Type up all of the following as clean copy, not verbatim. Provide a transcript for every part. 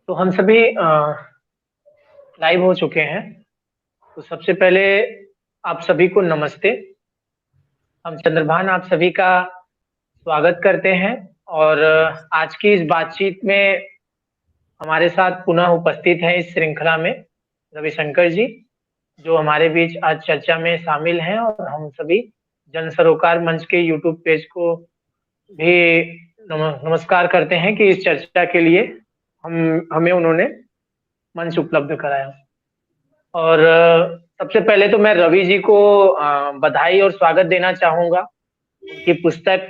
तो हम सभी लाइव हो चुके हैं। तो सबसे पहले आप सभी को नमस्ते। हम चंद्रभान आप सभी का स्वागत करते हैं और आज की इस बातचीत में हमारे साथ पुनः उपस्थित हैं इस श्रृंखला में रविशंकर जी, जो हमारे बीच आज चर्चा में शामिल हैं। और हम सभी जन सरोकार मंच के यूट्यूब पेज को भी नमस्कार करते हैं कि इस चर्चा के लिए हमें उन्होंने मंच उपलब्ध कराया। और सबसे पहले तो मैं रवि जी को बधाई और स्वागत देना चाहूंगा। उनकी पुस्तक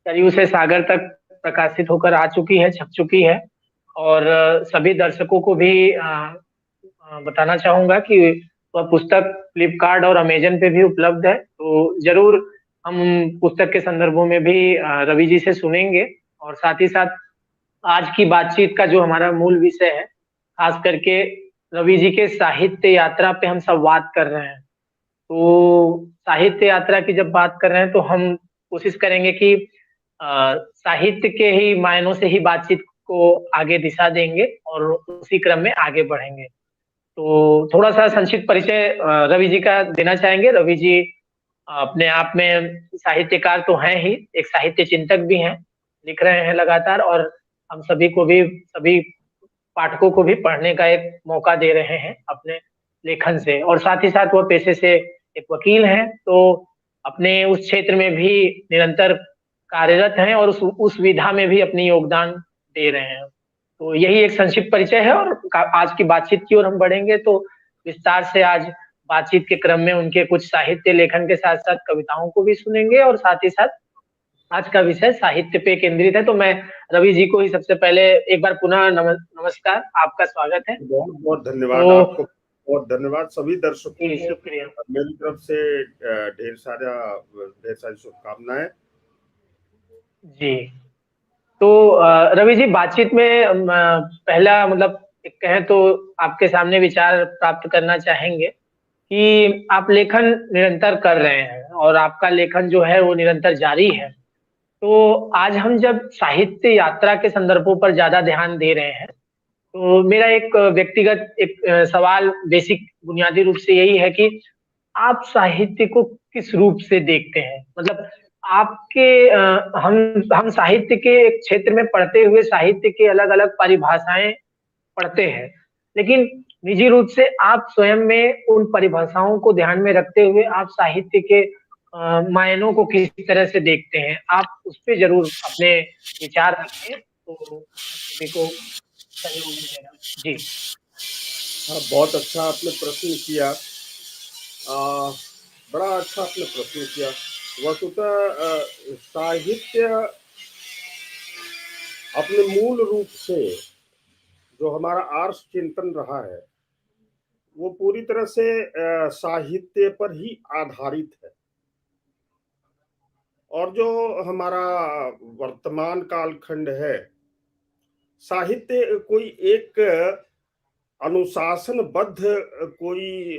सरयू से सागर तक प्रकाशित होकर आ चुकी है, छप चुकी है। और सभी दर्शकों को भी बताना चाहूंगा कि वह पुस्तक फ्लिपकार्ट और अमेजन पे भी उपलब्ध है। तो जरूर हम पुस्तक के संदर्भों में भी रवि जी से सुनेंगे। और साथ ही साथ आज की बातचीत का जो हमारा मूल विषय है, खास करके रवि जी के साहित्य यात्रा पे हम संवाद कर रहे हैं। तो साहित्य यात्रा की जब बात कर रहे हैं तो हम कोशिश करेंगे कि साहित्य के ही मायनों से ही बातचीत को आगे दिशा देंगे और उसी क्रम में आगे बढ़ेंगे। तो थोड़ा सा संक्षिप्त परिचय रवि जी का देना चाहेंगे। रवि जी अपने आप में साहित्यकार तो हैं ही, एक साहित्य चिंतक भी हैं, लिख रहे हैं लगातार। और हम सभी को भी, सभी पाठकों को भी पढ़ने का एक मौका दे रहे हैं अपने लेखन से। और साथ ही साथ वो पेशे से एक वकील हैं, तो अपने उस क्षेत्र में भी निरंतर कार्यरत हैं और उस विधा में भी अपनी योगदान दे रहे हैं। तो यही एक संक्षिप्त परिचय है। और आज की बातचीत की ओर हम बढ़ेंगे तो विस्तार से आज बातचीत के क्रम में उनके कुछ साहित्य लेखन के साथ साथ कविताओं को भी सुनेंगे। और साथ ही साथ आज का विषय साहित्य पे केंद्रित है। तो मैं रवि जी को ही सबसे पहले एक बार पुनः नमस्कार, आपका स्वागत है। बहुत बहुत धन्यवाद तो आपको, बहुत धन्यवाद सभी दर्शकों को शुक्रिया। मेरी तरफ से ढेर सारी शुभकामनाएं जी। तो रवि जी, बातचीत में पहला मतलब एक कहें तो आपके सामने विचार प्राप्त करना चाहेंगे कि आप लेखन निरंतर कर रहे हैं और आपका लेखन जो है वो निरंतर जारी है। तो आज हम जब साहित्य यात्रा के संदर्भों पर ज्यादा ध्यान दे रहे हैं, तो मेरा एक व्यक्तिगत एक सवाल बेसिक बुनियादी रूप से यही है कि आप साहित्य को किस रूप से देखते हैं? मतलब आपके हम साहित्य के एक क्षेत्र में पढ़ते हुए साहित्य के अलग अलग परिभाषाएं पढ़ते हैं, लेकिन निजी रूप से आप स्वयं में उन परिभाषाओं को ध्यान में रखते हुए आप साहित्य के मायनों को किस तरह से देखते हैं? आप उस पर जरूर अपने विचार रखें तो हम सभी को सहयोग मिलेगा। जी। हाँ, बहुत अच्छा आपने प्रश्न किया। बड़ा अच्छा आपने प्रश्न किया। वस्तुतः साहित्य अपने मूल रूप से जो हमारा आर्ष चिंतन रहा है वो पूरी तरह से साहित्य पर ही आधारित है। और जो हमारा वर्तमान कालखंड है, साहित्य कोई एक अनुशासनबद्ध कोई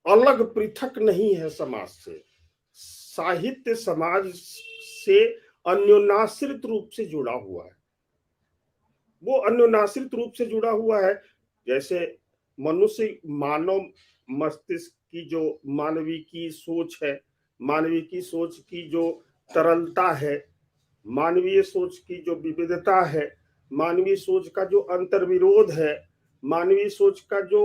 अलग पृथक नहीं है समाज से। साहित्य समाज से अन्योन्याश्रित रूप से जुड़ा हुआ है। वो अन्योन्याश्रित रूप से जुड़ा हुआ है। जैसे मनुष्य, मानव मस्तिष्क की जो मानवीय की सोच है, मानवीय की सोच की जो तरलता है, मानवीय सोच की जो विविधता है, मानवीय सोच का जो अंतर्विरोध है, मानवीय सोच का जो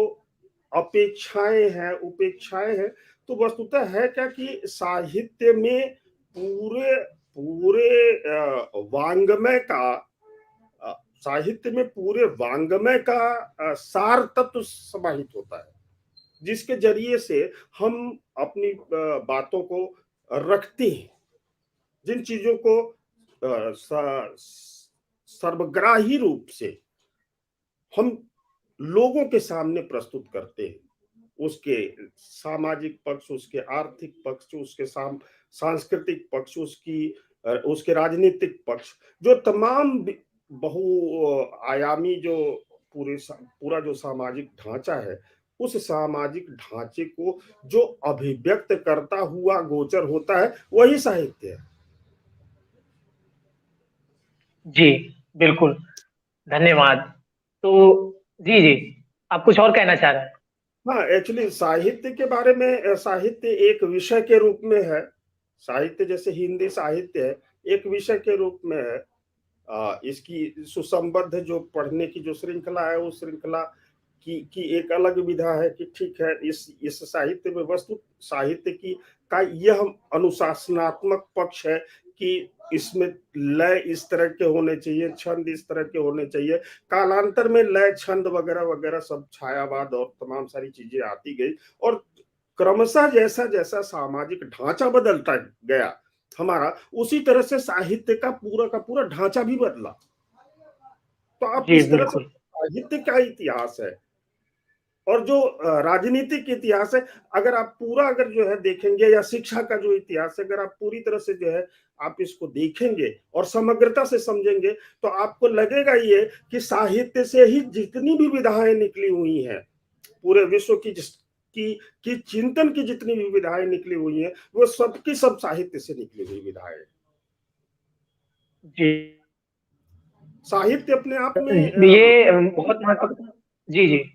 अपेक्षाएं हैं, उपेक्षाएं हैं, तो वस्तुतः है क्या कि साहित्य में पूरे पूरे वांग्मय का साहित्य में पूरे वांग्मय का सार तत्व समाहित होता है, जिसके जरिए से हम अपनी बातों को रखते हैं, जिन चीजों को सर्वग्राही रूप से हम लोगों के सामने प्रस्तुत करते हैं। उसके सामाजिक पक्ष, उसके आर्थिक पक्ष, उसके सांस्कृतिक पक्ष, उसके राजनीतिक पक्ष, जो तमाम बहुआयामी जो पूरा जो सामाजिक ढांचा है, उस सामाजिक ढांचे को जो अभिव्यक्त करता हुआ गोचर होता है, वही साहित्य है। जी बिल्कुल, धन्यवाद। तो जी, जी, आप कुछ और कहना चाह रहे हैं? हाँ, एक्चुअली साहित्य के बारे में साहित्य एक विषय के रूप में है। साहित्य जैसे हिंदी साहित्य है, एक विषय के रूप में है। इसकी सुसंबद्ध जो पढ़ने की जो श्रृंखला है, उस श्रृंखला की एक अलग विधा है कि ठीक है, इस साहित्य में वस्तु साहित्य की का यह अनुशासनात्मक पक्ष है कि इसमें लय इस तरह के होने चाहिए, छंद इस तरह के होने चाहिए। कालांतर में लय, छंद वगैरह वगैरह सब छायावाद और तमाम सारी चीजें आती गई, और क्रमशः जैसा जैसा सामाजिक ढांचा बदलता गया हमारा, उसी तरह से साहित्य का पूरा ढांचा भी बदला। तो आप जी, इस तरह से बिल्कुल। साहित्य का इतिहास है और जो राजनीतिक इतिहास है, अगर आप पूरा अगर जो है देखेंगे, या शिक्षा का जो इतिहास है, अगर आप पूरी तरह से जो है आप इसको देखेंगे और समग्रता से समझेंगे, तो आपको लगेगा ये कि साहित्य से ही जितनी भी विधाएं निकली हुई हैं, पूरे विश्व की चिंतन की जितनी भी विधाएं निकली हुई हैं, वो सबकी सब साहित्य से निकली हुई विधाएं। जी, साहित्य अपने आप में ये बहुत महत्वपूर्ण। जी, जी।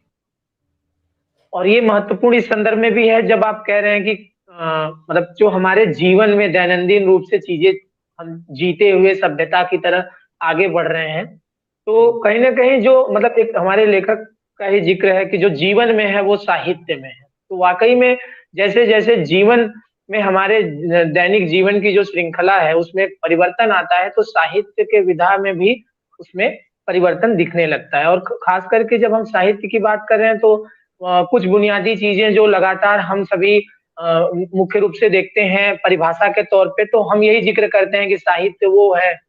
और ये महत्वपूर्ण इस संदर्भ में भी है जब आप कह रहे हैं कि मतलब जो हमारे जीवन में दैनंदिन रूप से चीजें हम जीते हुए सभ्यता की तरह आगे बढ़ रहे हैं, तो कहीं न कहीं जो मतलब एक हमारे लेखक का ही ज़िक्र है कि जो जीवन में है वो साहित्य में है। तो वाक़ई में जैसे-जैसे जीवन में हमारे दैनिक जीवन की जो श्रृंखला है उसमें परिवर्तन आता है, तो साहित्य के विधा में भी उसमें परिवर्तन दिखने लगता है। और ख़ास करके जब हम साहित्य की बात कर रहे हैं तो कुछ बुनियादी चीज़ें जो लगातार हम सभी मुख्य रूप से देखते हैं परिभाषा के तौर पे, तो हम यही ज़िक्र करते हैं कि साहित्य वो है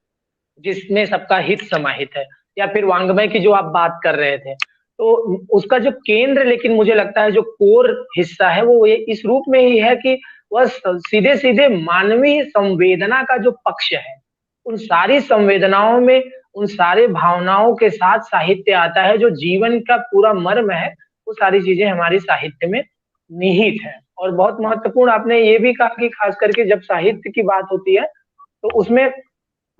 जिसमें सबका हित समाहित है, या फिर वाङ्मय की जो आप बात कर रहे थे। तो उसका जो केंद्र, लेकिन मुझे लगता है जो कोर हिस्सा है वो ये इस रूप में ही है कि वह सीधे-सीधे मानवीय संवेदना का जो पक्ष है, उन सारी संवेदनाओं में, उन सारे भावनाओं के साथ साहित्य आता है, जो जीवन का पूरा मर्म है, वो सारी चीज़ें हमारी साहित्य में निहित हैं। और बहुत महत्वपूर्ण आपने ये भी कहा कि खास करके जब साहित्य की बात होती है, तो उसमें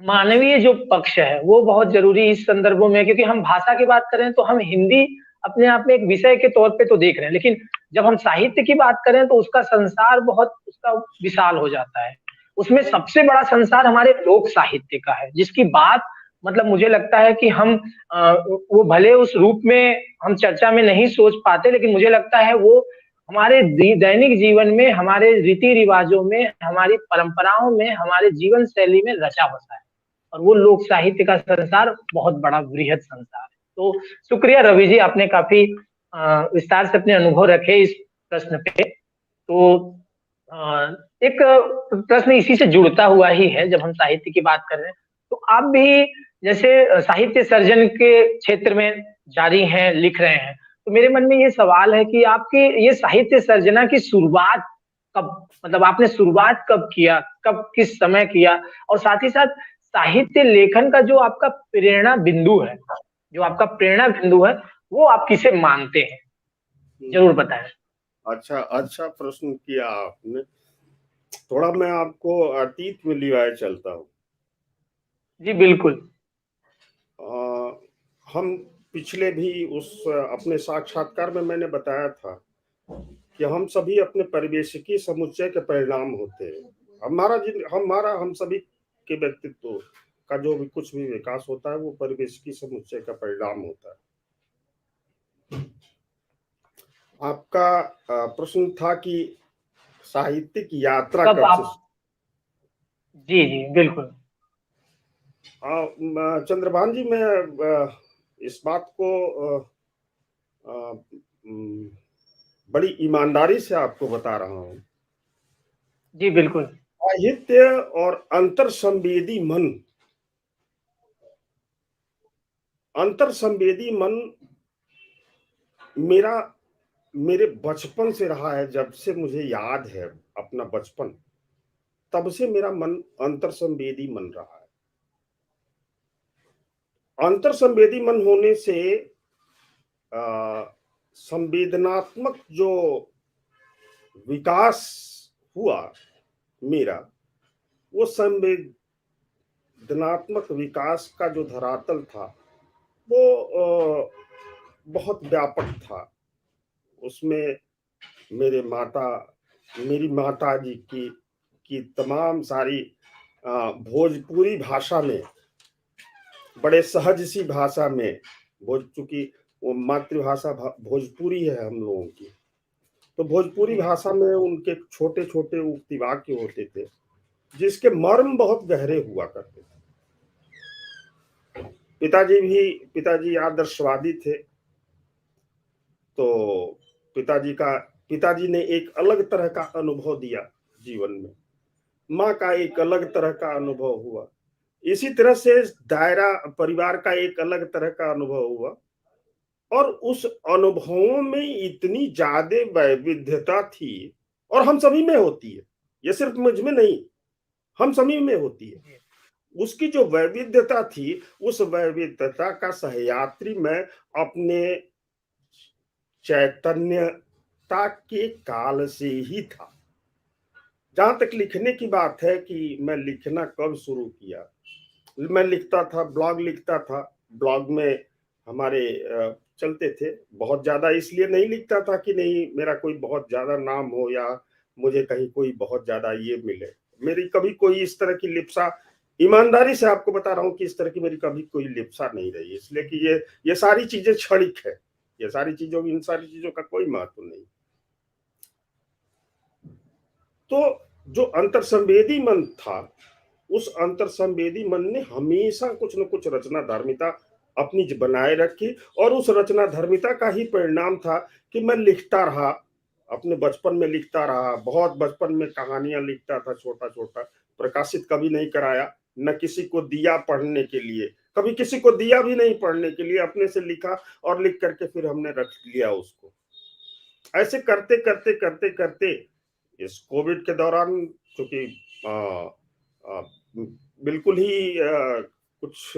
मानवीय जो पक्ष है, वो बहुत ज़रूरी इस संदर्भों में, क्योंकि हम भाषा की बात करें तो हम हिंदी अपने आप में एक विषय के तौर पे तो देख रहे हैं, लेकिन जब हम साहित्य की बात करें तो उसका संसार बहुत उसका विशाल हो जाता है। उसमें सबसे बड़ा संसार हमारे लोक साहित्य का है, जिसकी बात मतलब मुझे लगता है कि हम वो भले उस रूप में हम चर्चा में नहीं सोच पाते, लेकिन मुझे लगता है वो हमारे दैनिक जीवन में, हमारे रीति-रिवाजों में, हमारी परंपराओं में, हमारे जीवन शैली में रचा-बसा है। और वो लोक साहित्य का संसार बहुत बड़ा वृहद संसार है। तो शुक्रिया रवि जी, आपने काफ़ी विस्तार से अपने अनुभव रखे इस प्रश्न पे। तो एक प्रश्न इसी से जुड़ता हुआ ही है जब हम साहित्य की बात कर रहे हैं। तो आप भी जैसे साहित्य सर्जन के क्षेत्र में जारी हैं, लिख रहे हैं। तो मेरे मन में ये सवाल है कि आपकी ये साहित्य सर्जना की शुरुआत कब, मतलब आपने शुरुआत कब किया? कब किस समय किया? और साथ ही साथ साहित्य लेखन का जो आपका प्रेरणा बिंदु है, जो आपका प्रेरणा बिंदु है, वो आप किसे मानते हैं? ज़रूर बताएँ। अच्छा अच्छा प्रश्न किया आपने। थोड़ा मैं आपको अतीत में लिवाए चलता हूँ। जी, बिल्कुल। अ, हम पिछले भी उस अपने साक्षात्कार में मैंने बताया था कि हम सभी अपने परिवेशिकी समुच्चय के परिणाम होते हैं। हमारा हम सभी के व्यक्तित्व का जो भी कुछ भी विकास होता है, वो परिवेशिकी समुच्चय का परिणाम होता है। आपका प्रश्न था कि साहित्यिक यात्रा कब कब से। आप जी, जी, बिल्कुल। चंद्रभान जी, मैं इस बात को अ, उम, बड़ी ईमानदारी से आपको बता रहा हूँ। जी, बिल्कुल। साहित्य और अंतर संवेदी मन मेरा मेरे बचपन से रहा है। जब से मुझे याद है अपना बचपन, तब से मेरा मन अंतर संवेदी मन रहा है। अंतर संवेदी मन होने से संवेदनात्मक जो विकास हुआ मेरा, वो धनात्मक विकास का जो धरातल था वो बहुत व्यापक था। उसमें मेरे माता मेरी माताजी की तमाम सारी भोजपुरी भाषा में, बड़े सहज सी भाषा में, चूंकि वो मातृभाषा भोजपुरी है हम लोगों की, तो भोजपुरी जी भाषा में उनके छोटे छोटे उक्ति वाक्य होते थे जिसके मर्म बहुत गहरे हुआ करते थे। पिताजी आदर्शवादी थे, तो पिताजी ने एक अलग तरह का अनुभव दिया जीवन में, माँ का एक अलग तरह का अनुभव हुआ, इसी तरह से दायरा परिवार का एक अलग तरह का अनुभव हुआ, और उस अनुभवों में इतनी ज्यादा वैविध्यता थी, और हम सभी में होती है, ये सिर्फ मुझ में नहीं, हम सभी में होती है। जी उसकी जो वैविध्यता थी, उस वैविध्यता का सहयात्री मैं अपने चैतन्यता के काल से ही था। जहां तक लिखने की बात है कि मैं लिखना कब शुरू किया, मैं लिखता था, ब्लॉग लिखता था। ब्लॉग में हमारे चलते थे, बहुत ज्यादा इसलिए नहीं लिखता था कि नहीं मेरा कोई बहुत ज्यादा नाम हो या मुझे कहीं कोई बहुत ज्यादा ये मिले। मेरी कभी कोई इस तरह की लिप्सा, ईमानदारी से आपको बता रहा हूँ कि इस तरह की मेरी कभी कोई लिप्सा नहीं रही, इसलिए कि ये सारी चीजें क्षणिक है, ये सारी चीजों इन सारी चीजों का कोई महत्व नहीं। तो जो अंतर्संवेदी मन था, उस अंतर्संवेदी मन ने हमेशा कुछ न कुछ रचना धर्मिता अपनी बनाए रखी, और उस रचना धर्मिता का ही परिणाम था कि मैं लिखता रहा, अपने बचपन में लिखता रहा, बहुत बचपन में कहानियां लिखता था, छोटा छोटा, प्रकाशित कभी नहीं कराया, न किसी को दिया पढ़ने के लिए, कभी किसी को दिया भी नहीं पढ़ने के लिए, अपने से लिखा और लिख करके फिर हमने रख लिया उसको। ऐसे करते करते करते करते इस कोविड के दौरान, क्योंकि बिल्कुल ही कुछ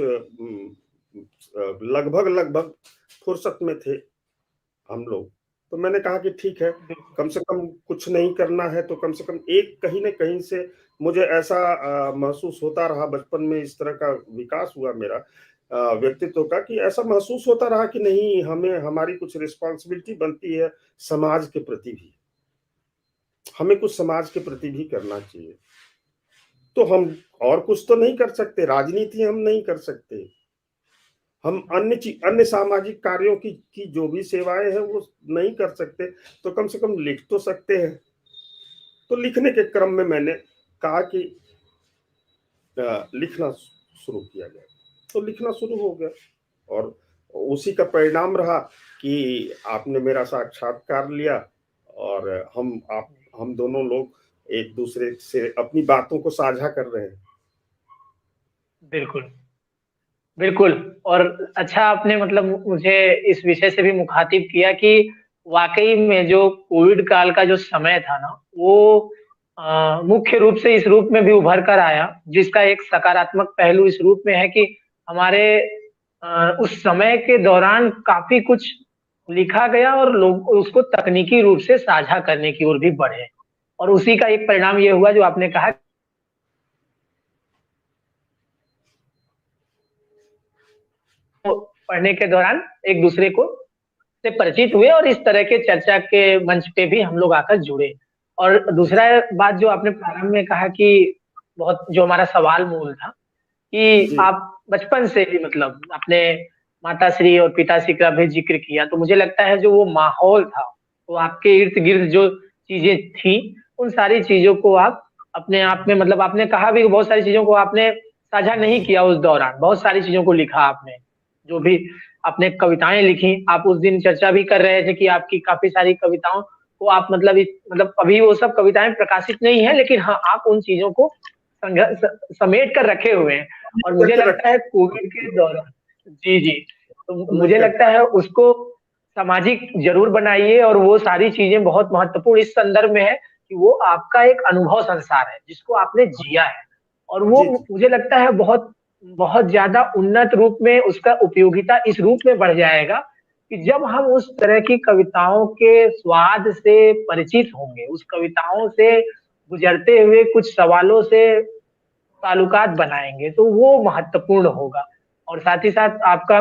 लगभग लगभग फुर्सत में थे हम लोग, तो मैंने कहा कि ठीक है, बिल्कुल कम से कम कुछ नहीं करना है तो कम से कम एक कहीं ना कहीं से मुझे ऐसा महसूस होता रहा, बचपन में इस तरह का विकास हुआ मेरा व्यक्तित्व का, कि ऐसा महसूस होता रहा कि नहीं, हमें हमारी कुछ रिस्पॉन्सिबिलिटी बनती है समाज के प्रति भी, हमें कुछ समाज के प्रति भी करना चाहिए। तो हम और कुछ तो नहीं कर सकते, राजनीति हम नहीं कर सकते, हम अन्य सामाजिक कार्यों की जो भी सेवाएं हैं वो नहीं कर सकते, तो कम से कम लिख तो सकते हैं। तो लिखने के क्रम में मैंने कहा कि लिखना शुरू किया गया, तो लिखना शुरू हो गया, और उसी का परिणाम रहा कि आपने मेरा साक्षात्कार लिया, और हम दोनों लोग एक दूसरे से अपनी बातों को साझा कर रहे हैं। बिल्कुल बिल्कुल। और अच्छा आपने मतलब मुझे इस विषय से भी मुखातिब किया कि वाकई में जो कोविड काल का जो समय था ना, वो मुख्य रूप से इस रूप में भी उभर कर आया, जिसका एक सकारात्मक पहलू इस रूप में है कि हमारे उस समय के दौरान काफी कुछ लिखा गया और लोग उसको तकनीकी रूप से साझा करने की ओर भी बढ़े, और उसी का एक परिणाम ये हुआ जो आपने कहा, पढ़ने के दौरान एक दूसरे को से परिचित हुए और इस तरह के चर्चा के मंच पे भी हम लोग आकर जुड़े। और दूसरा बात जो आपने प्रारंभ में कहा कि बहुत जो हमारा सवाल मूल था कि जी आप बचपन से ही मतलब अपने माताश्री और पिताश्री का भी जिक्र किया, तो मुझे लगता है जो वो माहौल था, वो आपके इर्द गिर्द जो चीजें थी, उन सारी चीजों को आप अपने आप में मतलब आपने कहा भी बहुत सारी चीजों को आपने साझा नहीं किया उस दौरान, बहुत सारी चीजों को लिखा आपने, जो भी आपने कविताएं लिखी, आप उस दिन चर्चा भी कर रहे थे कि आपकी काफी सारी कविताओं को आप मतलब मतलब अभी वो सब कविताएं प्रकाशित नहीं है, लेकिन हाँ आप उन चीजों को समेट कर रखे हुए हैं। और मुझे करके लगता रखा, है कोविड के दौरान, जी जी, तो समेट मुझे कर, लगता है उसको सामाजिक जरूर बनाइए, और वो सारी चीजें बहुत महत्वपूर्ण इस संदर्भ में है कि वो आपका एक अनुभव संसार है जिसको आपने जिया है, और वो जी जी मुझे लगता है बहुत बहुत ज्यादा उन्नत रूप में उसका उपयोगिता इस रूप में बढ़ जाएगा कि जब हम उस तरह की कविताओं के स्वाद से परिचित होंगे, उस कविताओं से गुजरते हुए कुछ सवालों से ताल्लुकात बनाएंगे तो वो महत्वपूर्ण होगा। और साथ ही साथ आपका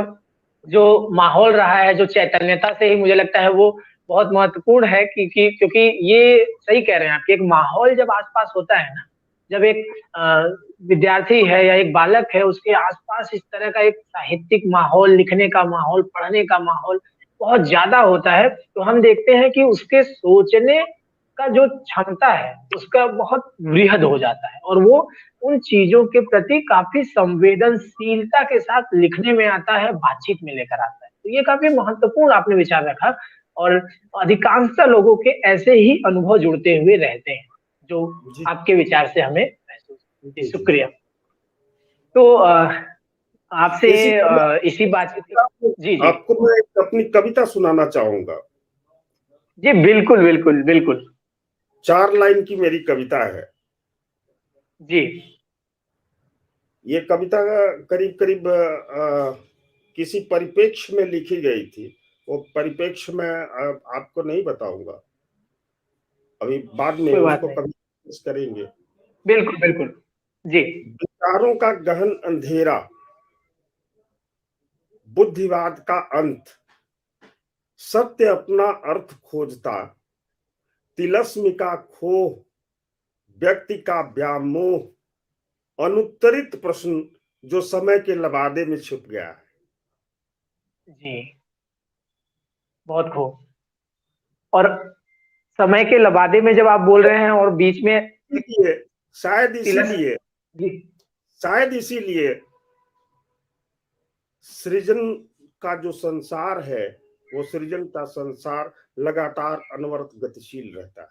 जो माहौल रहा है, जो चैतन्यता से ही मुझे लगता है वो बहुत महत्वपूर्ण है, क्योंकि ये सही कह रहे हैं आप कि एक माहौल जब आस-पास होता है ना, जब एक विद्यार्थी है या एक बालक है, उसके आस-पास इस तरह का एक साहित्यिक माहौल, लिखने का माहौल, पढ़ने का माहौल बहुत ज़्यादा होता है, तो हम देखते हैं कि उसके सोचने का जो क्षमता है, उसका बहुत वृहद हो जाता है और वो उन चीज़ों के प्रति काफ़ी संवेदनशीलता के साथ लिखने में आता है, बातचीत में लेकर आता है। तो ये काफ़ी महत्वपूर्ण आपने विचार रखा और अधिकांशतः लोगों के ऐसे ही अनुभव जुड़ते हुए रहते हैं, जो जी आपके विचार से हमें महसूस। जी, जी जी। शुक्रिया। तो आपसे इसी इसी बातचीत जी, जी। आपको मैं एक अपनी कविता सुनाना चाहूंगा। जी, बिल्कुल, बिल्कुल, बिल्कुल। 4 लाइन की मेरी कविता है। जी, ये कविता करीब करीब किसी परिप्रेक्ष्य में लिखी गई थी। वो परिप्रेक्ष्य मैं आपको नहीं बताऊंगा, अभी बाद में कोई बात उसको नहीं। कभी करेंगे। बिल्कुल, बिल्कुल। जी, विचारों का गहन अंधेरा, बुद्धिवाद का अंत, सत्य अपना अर्थ खोजता, तिलस्म का खोह, व्यक्ति का व्यामोह, अनुत्तरित प्रश्न जो समय के लबादे में छुप गया है। जी, बहुत खूब। और समय के लबादे में जब आप बोल रहे हैं और बीच में एक इसीलिए शायद तिलस इसीलिए जी, शायद इसीलिए सृजन का जो संसार है, वो सृजन का संसार लगातार अनवरत गतिशील रहता है।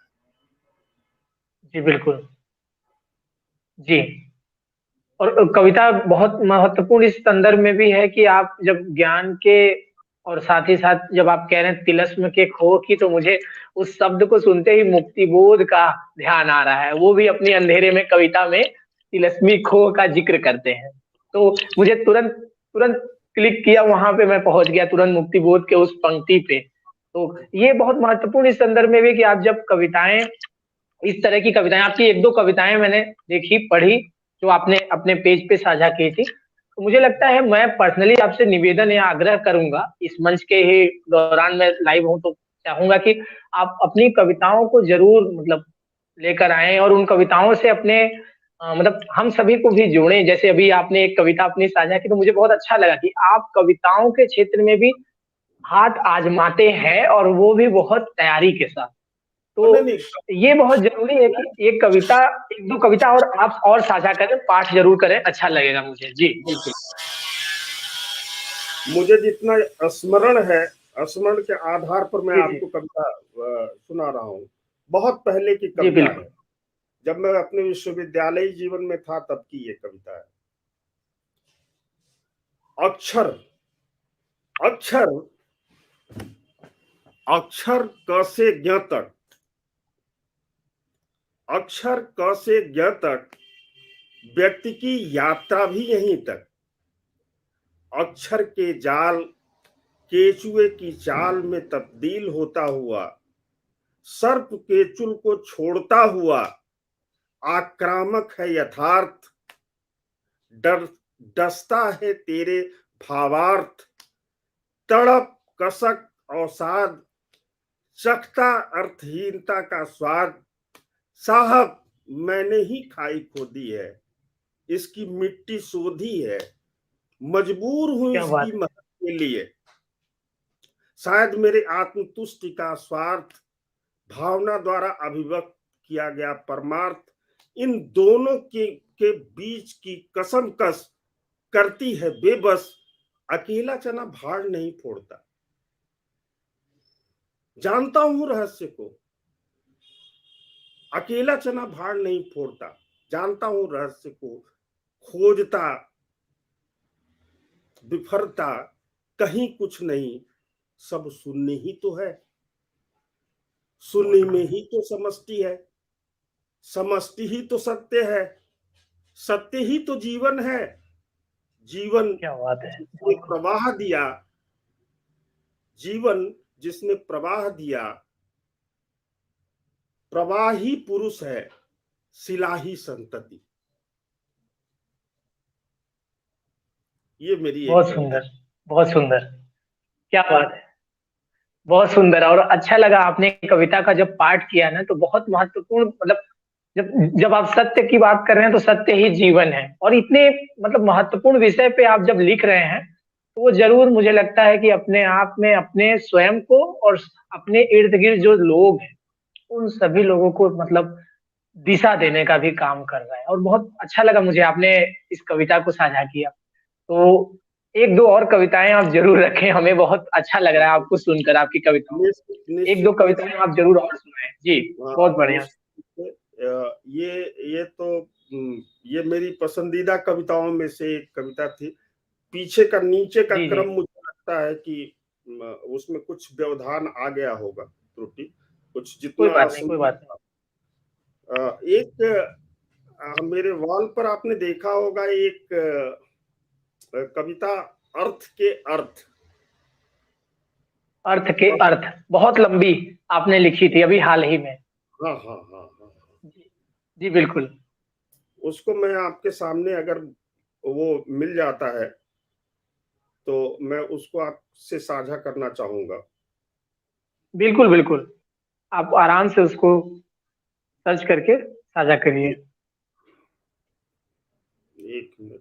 जी, बिल्कुल। जी, और कविता बहुत महत्वपूर्ण इस संदर्भ में भी है कि आप जब ज्ञान के और साथ ही साथ जब आप कह रहे हैं तिलस्म के खो की, तो मुझे उस शब्द को सुनते ही मुक्तिबोध का ध्यान आ रहा है। वो भी अपनी अंधेरे में कविता में तिलस्मी खो का ज़िक्र करते हैं। तो मुझे तुरंत तुरंत क्लिक किया, वहाँ पे मैं पहुँच गया तुरंत मुक्तिबोध के उस पंक्ति पे। तो ये बहुत महत्वपूर्ण इस संदर्भ में भी कि आप जब कविताएँ इस तरह की कविताएँ, आपकी 1-2 कविताएँ मैंने देखी, पढ़ी, जो आपने अपने पेज पे साझा की थी। तो मुझे लगता है मैं पर्सनली आपसे निवेदन या आग्रह करूँगा, इस मंच के ही दौरान मैं लाइव हूँ तो चाहूँगा कि आप अपनी कविताओं को ज़रूर मतलब लेकर आएँ और उन कविताओं से अपने मतलब हम सभी को भी जोड़ें। जैसे अभी आपने एक कविता अपनी साझा की, तो मुझे बहुत अच्छा लगा कि आप कविताओं के क्षेत्र में भी हाथ आज़माते हैं और वो भी बहुत तैयारी के साथ। तो और नहीं नहीं, ये बहुत ज़रूरी है कि एक कविता 1-2 कविता और आप और साझा करें, पाठ ज़रूर करें, अच्छा लगेगा मुझे। जी, बिल्कुल। मुझे जितना स्मरण है, स्मरण के आधार पर मैं जी, जी। आपको कविता सुना रहा हूँ। बहुत पहले की जी, कविता बिल्कुल। है, जब मैं अपने विश्वविद्यालय जीवन में था तब की ये कविता है। अक्षर, अक्षर, अक्षर क से ज्ञ तक, अक्षर क से ज्ञ तक, व्यक्ति की यात्रा भी यहीं तक। अक्षर के जाल केचुए की चाल में तब्दील होता हुआ, सर्प केचुल को छोड़ता हुआ, आक्रामक है यथार्थ, डर डसता है तेरे भावार्थ, तड़प कसक अवसाद, चखता अर्थहीनता का स्वाद। साहब मैंने ही खाई खोदी है, इसकी मिट्टी सोधी है, मजबूर हूं क्या इसकी बात है! मदद के लिए। शायद मेरे आत्मतुष्टि का स्वार्थ, भावना द्वारा अभिव्यक्त किया गया परमार्थ, इन दोनों के बीच की कसम कस करती है बेबस। अकेला चना भाड़ नहीं फोड़ता, जानता हूं रहस्य को। अकेला चना भाड़ नहीं फोड़ता, जानता हूं रहस्य को। खोजता बिफरता कहीं कुछ नहीं, सब सुनने ही तो है। सुनने बहुत में खूब, ही तो समष्टि है, समष्टि ही तो सत्य है, सत्य ही तो जीवन है। जीवन क्या बात है! जिसने बहुत खूब। प्रवाह दिया, जीवन जिसने प्रवाह दिया, प्रवाही पुरुष है, शिला ही संतति। ये मेरी एक बहुत कविता। सुंदर, बहुत सुंदर। क्या बात है। बहुत सुंदर, और अच्छा लगा आपने कविता का जब पाठ किया ना, तो बहुत महत्वपूर्ण, मतलब जब जब आप सत्य की बात कर रहे हैं तो सत्य ही जीवन है, और इतने मतलब महत्वपूर्ण विषय पे आप जब लिख रहे हैं, तो वो जरूर मुझे लगता है कि अपने आप में अपने स्वयं को और अपने इर्द गिर्द जो लोग हैं उन सभी लोगों को मतलब दिशा देने का भी काम कर रहा है, और बहुत अच्छा लगा मुझे आपने इस कविता को साझा किया। तो एक दो और कविताएं आप जरूर रखें, हमें बहुत अच्छा लग रहा है आपको सुनकर, आपकी कविताओं को। निश्चित एक दो निश्चित कविताएं आप जरूर और सुनाएं जी। बहुत बढ़िया। निश्चित ये तो ये मेरी पसंदीदा कविताओं में से एक कविता थी। पीछे का नीचे का जी जी। क्रम मुझे लगता है कि उसमें कुछ व्यवधान आ गया होगा, त्रुटि कुछ कोई जितना बात नहीं, कोई बात नहीं। एक मेरे वॉल पर आपने देखा होगा एक कविता, अर्थ के अर्थ। अर्थ के अर्थ, बहुत लंबी आपने लिखी थी अभी हाल ही में। हाँ हाँ हाँ हाँ। जी, जी बिल्कुल। उसको मैं आपके सामने अगर वो मिल जाता है तो मैं उसको आपसे साझा करना चाहूंगा। बिल्कुल बिल्कुल, आप आराम से उसको सर्च करके साझा करिए। एक मिनट।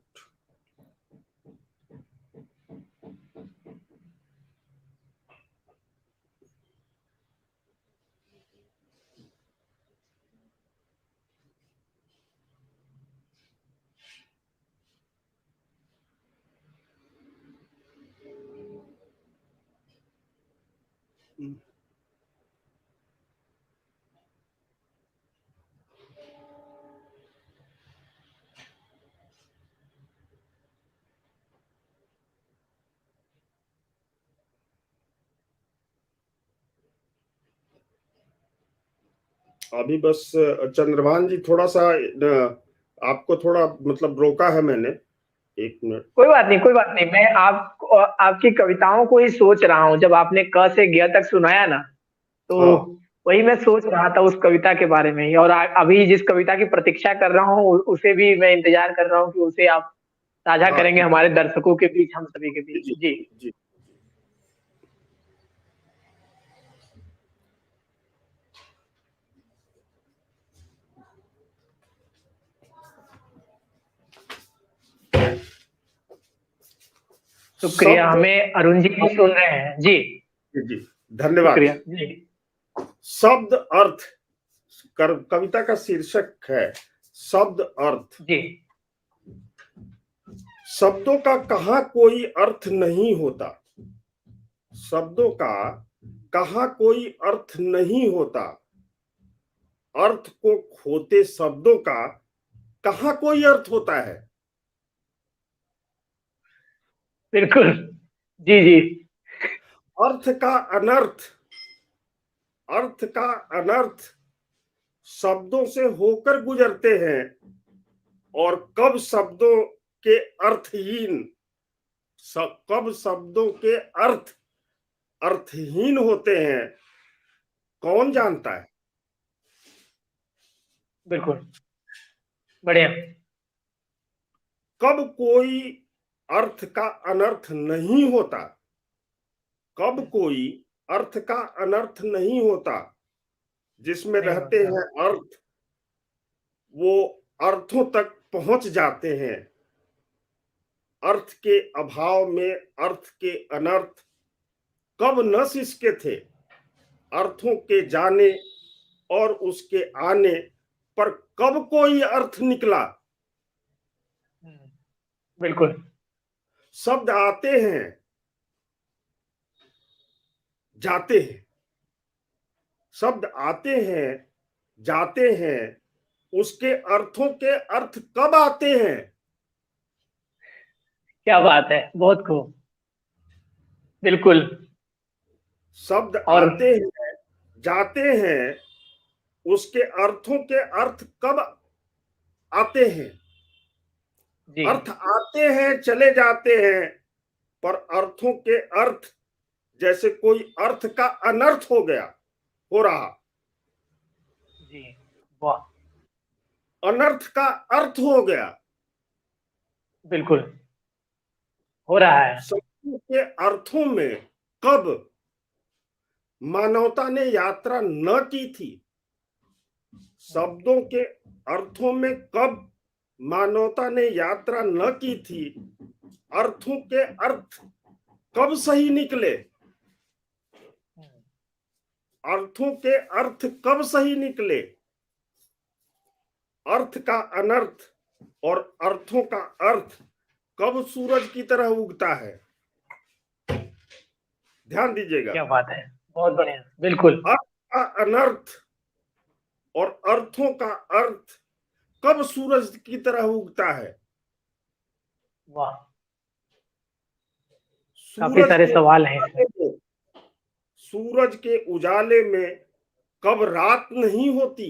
अभी बस चंद्रभान जी थोड़ा सा आपको थोड़ा मतलब रोका है मैंने। एक मिनट। कोई बात नहीं, कोई बात नहीं, मैं आप आपकी कविताओं को ही सोच रहा हूँ। जब आपने क से ग तक सुनाया ना, तो हाँ वही मैं सोच रहा था उस कविता के बारे में ही, और अभी जिस कविता की प्रतीक्षा कर रहा हूँ उसे भी मैं इंतजार कर रहा हूँ कि उसे आप साझा हाँ करेंगे हमारे दर्शकों के बीच, हम सभी के जी बीच जी जी। जी। शुक्रिया, शब्द। हमें अरुण जी भी सुन रहे हैं जी। जी जी, धन्यवाद। शुक्रिया जी। शब्द अर्थ, कविता का शीर्षक है शब्द अर्थ। जी शब्दों का कहाँ कोई अर्थ नहीं होता, शब्दों का कहाँ कोई अर्थ नहीं होता, अर्थ को खोते शब्दों का कहाँ कोई अर्थ होता है। बिल्कुल। जी जी। अर्थ का अनर्थ, अर्थ का अनर्थ शब्दों से होकर गुजरते हैं, और कब शब्दों के अर्थहीन, कब शब्दों के अर्थ अर्थहीन होते हैं, कौन जानता है। बिल्कुल बढ़िया। कब कोई अर्थ का अनर्थ नहीं होता, कब कोई अर्थ का अनर्थ नहीं होता, जिसमें नहीं रहते होता। हैं अर्थ वो अर्थों तक पहुंच जाते हैं। अर्थ के अभाव में अर्थ के अनर्थ कब न सिसके थे, अर्थों के जाने और उसके आने पर कब कोई अर्थ निकला। बिल्कुल। शब्द आते हैं जाते हैं, शब्द आते हैं जाते हैं, उसके अर्थों के अर्थ कब आते हैं। क्या बात है, बहुत खूब। बिल्कुल। शब्द और आते हैं जाते हैं, उसके अर्थों के अर्थ कब आते हैं। जी अर्थ आते हैं चले जाते हैं, पर अर्थों के अर्थ जैसे कोई अर्थ का अनर्थ हो गया, हो रहा। जी। वाह। अनर्थ का अर्थ हो गया। बिल्कुल। हो रहा है। शब्दों के अर्थों में कब मानवता ने यात्रा न की थी, शब्दों के अर्थों में कब मानवता ने यात्रा न की थी, अर्थों के अर्थ कब सही निकले, अर्थों के अर्थ कब सही निकले, अर्थ का अनर्थ और अर्थों का अर्थ कब सूरज की तरह उगता है। ध्यान दीजिएगा, क्या बात है, बहुत बढ़िया, बिल्कुल। अर्थ का अनर्थ और अर्थों का अर्थ कब सूरज की तरह उगता है। वाह, काफी सारे सवाल हैं इसमें। सूरज के उजाले में कब रात नहीं होती,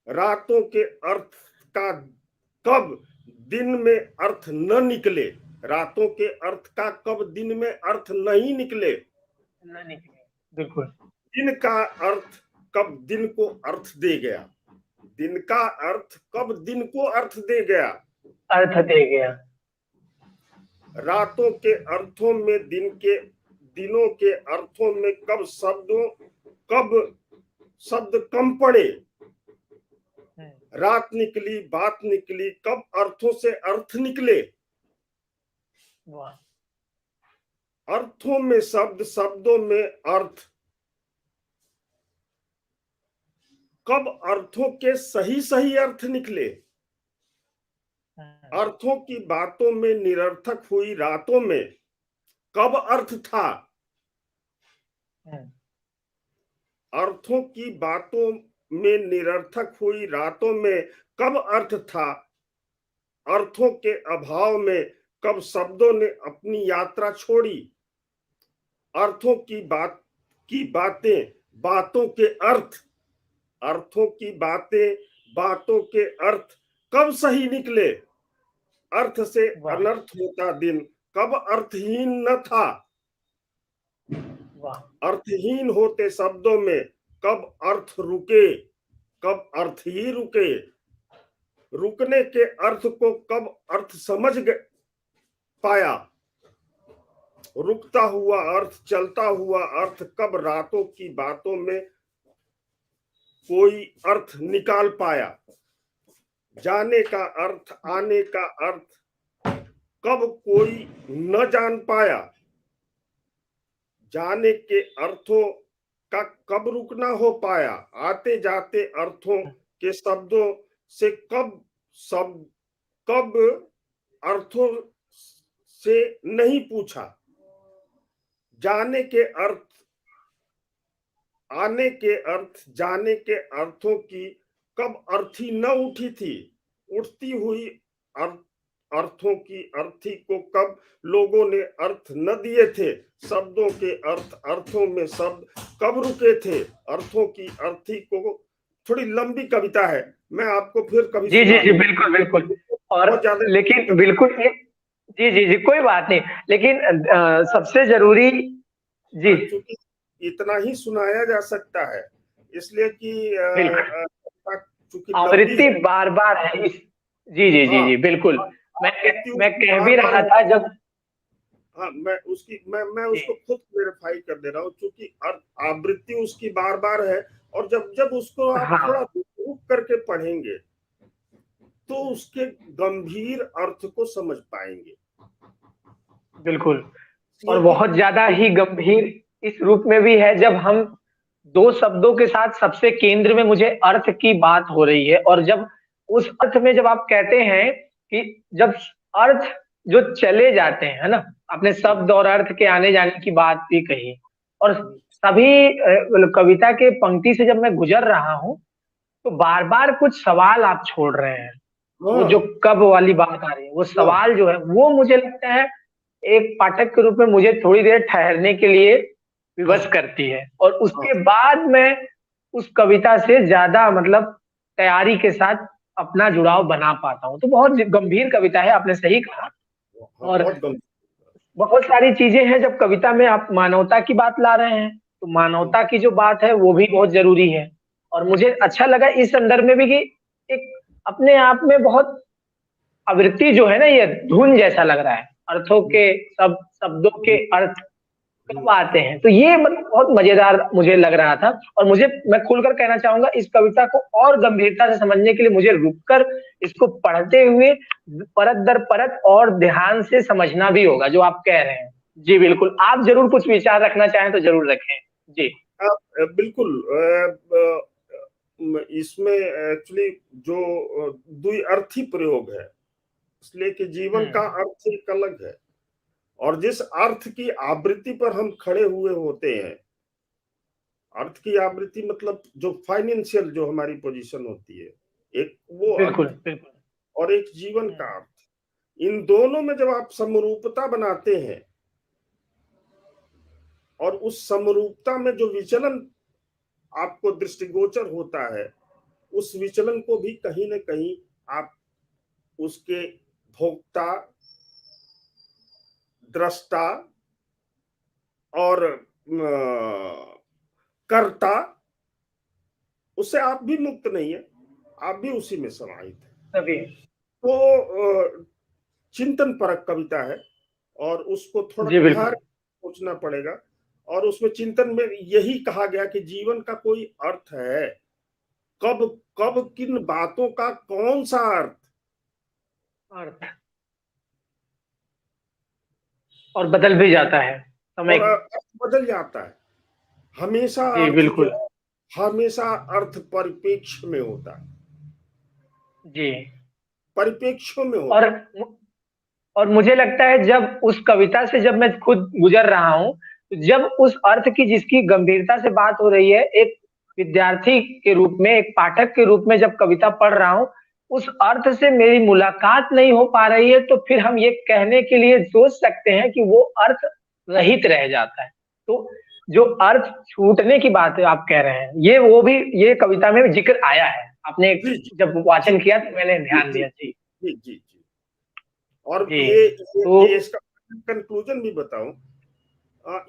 रातों के अर्थ का कब दिन में अर्थ न निकले, रातों के अर्थ का कब दिन में अर्थ नहीं निकले, बिल्कुल। दिन का अर्थ कब दिन को अर्थ दे गया, दिन का अर्थ कब दिन को अर्थ दे गया, अर्थ दे गया। रातों के अर्थों में दिनों के अर्थों में कब शब्द कम पड़े, रात निकली बात निकली, कब अर्थों से अर्थ निकले। वाह। अर्थों में शब्द, शब्दों में अर्थ, कब अर्थों के सही सही अर्थ निकले। अर्थों की बातों में निरर्थक हुई रातों में कब अर्थ था, अर्थों की बातों में निरर्थक हुई रातों में कब अर्थ था, अर्थों के अभाव में कब शब्दों ने अपनी यात्रा छोड़ी, अर्थों की बातें बातों के अर्थ, अर्थों की बातें बातों के अर्थ कब सही निकले, अर्थ से अनर्थ होता दिन कब अर्थहीन न था, अर्थहीन होते शब्दों में कब अर्थ रुके, कब अर्थ ही रुके, रुकने के अर्थ को कब अर्थ समझ पाया, रुकता हुआ अर्थ, चलता हुआ अर्थ कब रातों की बातों में कोई अर्थ निकाल पाया, जाने का अर्थ, आने का अर्थ कब कोई न जान पाया, जाने के अर्थों का कब रुकना हो पाया, आते जाते अर्थों के शब्दों से कब अर्थों से नहीं पूछा, जाने के अर्थ, आने के अर्थ, जाने के अर्थों की कब अर्थी न उठी थी, उठती हुई अर्थों की अर्थी को कब लोगों ने अर्थ न दिए थे, शब्दों के अर्थ, अर्थों में शब्द कब रुके थे, अर्थों की अर्थी को। थोड़ी लंबी कविता है, मैं आपको फिर कभी जी जी जी बिल्कुल बिल्कुल, और लेकिन बिल्कुल जी जी जी कोई बात नहीं, लेकिन सबसे जरूरी जी, क्योंकि इतना ही सुनाया जा सकता है, इसलिए कि आवृत्ति बार बार है इस। जी जी जी जी बिल्कुल, मैं कह भी रहा था जब, हाँ मैं उसको खुद क्लेरिफाई कर दे रहा हूँ, क्योंकि आवृत्ति उसकी बार बार है, और जब उसको आप थोड़ा रुक करके पढ़ेंगे तो उसके गंभीर अर्थ को समझ पाएंगे। बिल्कुल, और बहुत ज्यादा ही गंभीर इस रूप में भी है जब हम दो शब्दों के साथ सबसे केंद्र में मुझे अर्थ की बात हो रही है, और जब उस अर्थ में जब आप कहते हैं कि जब अर्थ जो चले जाते हैं, है ना, आपने शब्द और अर्थ के आने जाने की बात भी कही, और सभी कविता के पंक्ति से जब मैं गुजर रहा हूं तो बार बार कुछ सवाल आप छोड़ रहे हैं, वो जो कब वाली बात आ रही है, वो सवाल जो है वो मुझे लगता है एक पाठक के रूप में मुझे थोड़ी देर ठहरने के लिए विवश करती है, और उसके बाद मैं उस कविता से ज्यादा मतलब तैयारी के साथ अपना जुड़ाव बना पाता हूँ। तो बहुत गंभीर कविता है, आपने सही कहा, और बहुत सारी चीजें हैं। जब कविता में आप मानवता की बात ला रहे हैं तो मानवता की जो बात है वो भी बहुत जरूरी है, और मुझे अच्छा लगा इस संदर्भ में भी कि एक अपने आप में बहुत आवृत्ति जो है ना, ये धुन जैसा लग रहा है, अर्थों के शब्दों के अर्थ कब आते हैं, तो ये मतलब बहुत मजेदार मुझे लग रहा था। और मैं खुलकर कहना चाहूंगा, इस कविता को और गंभीरता से समझने के लिए मुझे रुककर इसको पढ़ते हुए परत दर परत और ध्यान से समझना भी होगा, जो आप कह रहे हैं। जी बिल्कुल, आप जरूर कुछ विचार रखना चाहें तो जरूर रखें। जी बिल्कुल। इसमें एक्चुअली जो द्विअर्थी प्रयोग है, इसलिए कि जीवन का अर्थ एक अलग है, और जिस अर्थ की आवृत्ति पर हम खड़े हुए होते हैं, अर्थ की आवृत्ति मतलब जो फाइनेंशियल जो हमारी पोजीशन होती है, एक वो बिल्कुल अर्थ बिल्कुल। और एक जीवन का अर्थ, इन दोनों में जब आप समरूपता बनाते हैं और उस समरूपता में जो विचलन आपको दृष्टिगोचर होता है, उस विचलन को भी कहीं न कहीं आप उसके भोक्ता, दृष्टा और कर्ता, उससे आप भी मुक्त नहीं है, आप भी उसी में समाहित है। तभी तो चिंतन परक कविता है, और उसको थोड़ा जी गहरा बिल्कुल। सोचना पड़ेगा। और उसमें चिंतन में यही कहा गया कि जीवन का कोई अर्थ है, कब कब किन बातों का कौन सा अर्थ, अर्थ और बदल भी जाता है समय। और अर्थ बदल जाता है। हमेशा जी अर्थ जो बिल्कुल। है, हमेशा अर्थ परिप्रेक्ष्य में होता है, जी। परिप्रेक्ष्य में और होता है। और मुझे लगता है, जब उस कविता से जब मैं खुद गुजर रहा हूँ, तो जब उस अर्थ की जिसकी गंभीरता से बात हो रही है, एक विद्यार्थी के रूप में, एक पाठक के रूप में जब कविता पढ़ रहा हूँ, उस अर्थ से मेरी मुलाकात नहीं हो पा रही है, तो फिर हम ये कहने के लिए सोच सकते हैं कि वो अर्थ रहित रह जाता है। तो जो अर्थ छूटने की बात है आप कह रहे हैं, ये कविता में जिक्र आया है। आपने जी जी जब जी वाचन किया तो मैंने जी ध्यान जी दिया। जी जी जी जी। और जी। ये तो इसका कंक्लूजन भी बताऊं,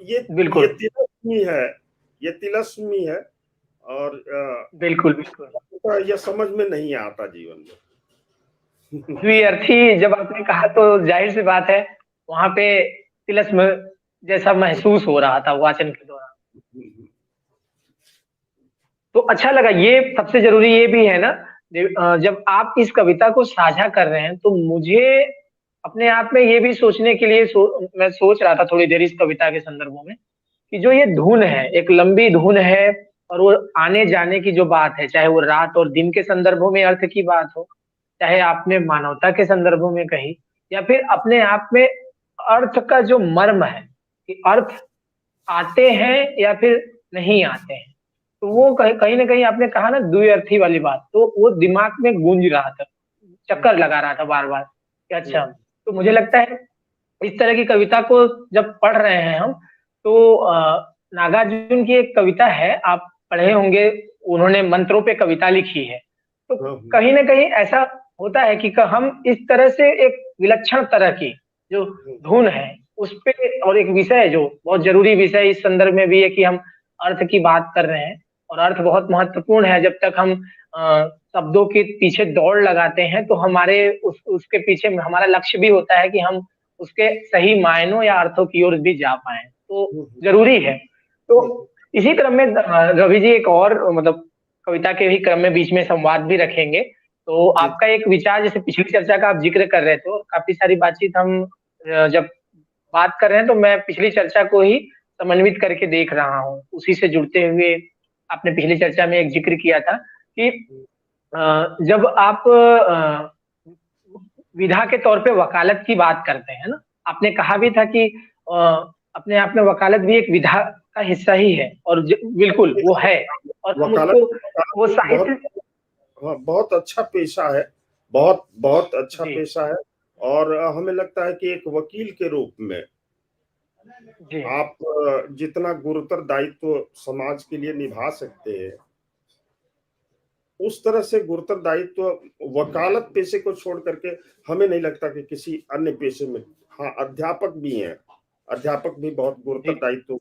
ये बिल्कुल तिलस्मी है, ये तिलस्मी है, और बिल्कुल बिल्कुल। यह समझ में नहीं आता जीवन में। द्विअर्थी जब आपने कहा तो जाहिर सी बात है, वहां पे तिलस्म जैसा महसूस हो रहा था वाचन के दौरान। तो अच्छा लगा। ये सबसे जरूरी ये भी है ना, जब आप इस कविता को साझा कर रहे हैं, तो मुझे अपने आप में ये भी सोचने के लिए मैं सोच रहा था थोड़ी देर इस कविता के संदर्भों में, कि जो ये धुन है, एक लंबी धुन है, और वो आने जाने की जो बात है, चाहे वो रात और दिन के संदर्भों में अर्थ की बात हो, चाहे आपने मानवता के संदर्भों में कही, या फिर अपने आप में अर्थ का जो मर्म है, कि अर्थ आते हैं या फिर नहीं आते हैं, तो वो कहीं कहीं ना कहीं आपने कहा ना द्विअर्थी वाली बात, तो वो दिमाग में गूंज रहा था, चक्कर लगा रहा था बार बार कि अच्छा। तो मुझे लगता है इस तरह की कविता को जब पढ़ रहे हैं हम, तो नागार्जुन की एक कविता है, आप पढ़े होंगे, उन्होंने मंत्रों पे कविता लिखी है। तो कहीं ना कहीं ऐसा होता है कि हम इस तरह से एक विलक्षण तरह की जो धुन है उस पे, और एक विषय जो बहुत जरूरी विषय इस संदर्भ में भी है कि हम अर्थ की बात कर रहे हैं, और अर्थ बहुत महत्वपूर्ण है। जब तक हम शब्दों के पीछे दौड़ लगाते हैं, तो हमारे उसके पीछे हमारा लक्ष्य भी होता है कि हम उसके सही मायनों या अर्थों की ओर भी जा पाए, तो जरूरी है। तो इसी क्रम में रवि जी एक और मतलब कविता के ही क्रम में बीच में संवाद भी रखेंगे। तो आपका एक विचार, जैसे पिछली चर्चा का आप जिक्र कर रहे थे, और काफी सारी बातचीत हम जब बात कर रहे हैं, तो मैं पिछली चर्चा को ही समन्वित करके देख रहा हूँ, उसी से जुड़ते हुए आपने पिछली चर्चा में एक जिक्र किया था कि जब आप विधा के तौर पे वकालत की बात करते हैं ना, आपने कहा भी था कि अपने आप में वकालत भी एक विधा का हिस्सा ही है, और बिल्कुल वो है, और हम वकालत उसको वो वकालत एक बहुत, साहित्य। हाँ, बहुत अच्छा पेशा है, बहुत बहुत अच्छा जी पेशा है। और हमें लगता है कि एक वकील के रूप में जी आप जितना गुरुतर दायित्व समाज के लिए निभा सकते हैं, उस तरह से गुरुतर दायित्व वकालत पेशे को छोड़ करके हमें नहीं लगता कि किसी अन्य पेशे में। हाँ, अध्यापक भी हैं, अध्यापक भी बहुत गुरुतर जी दायित्व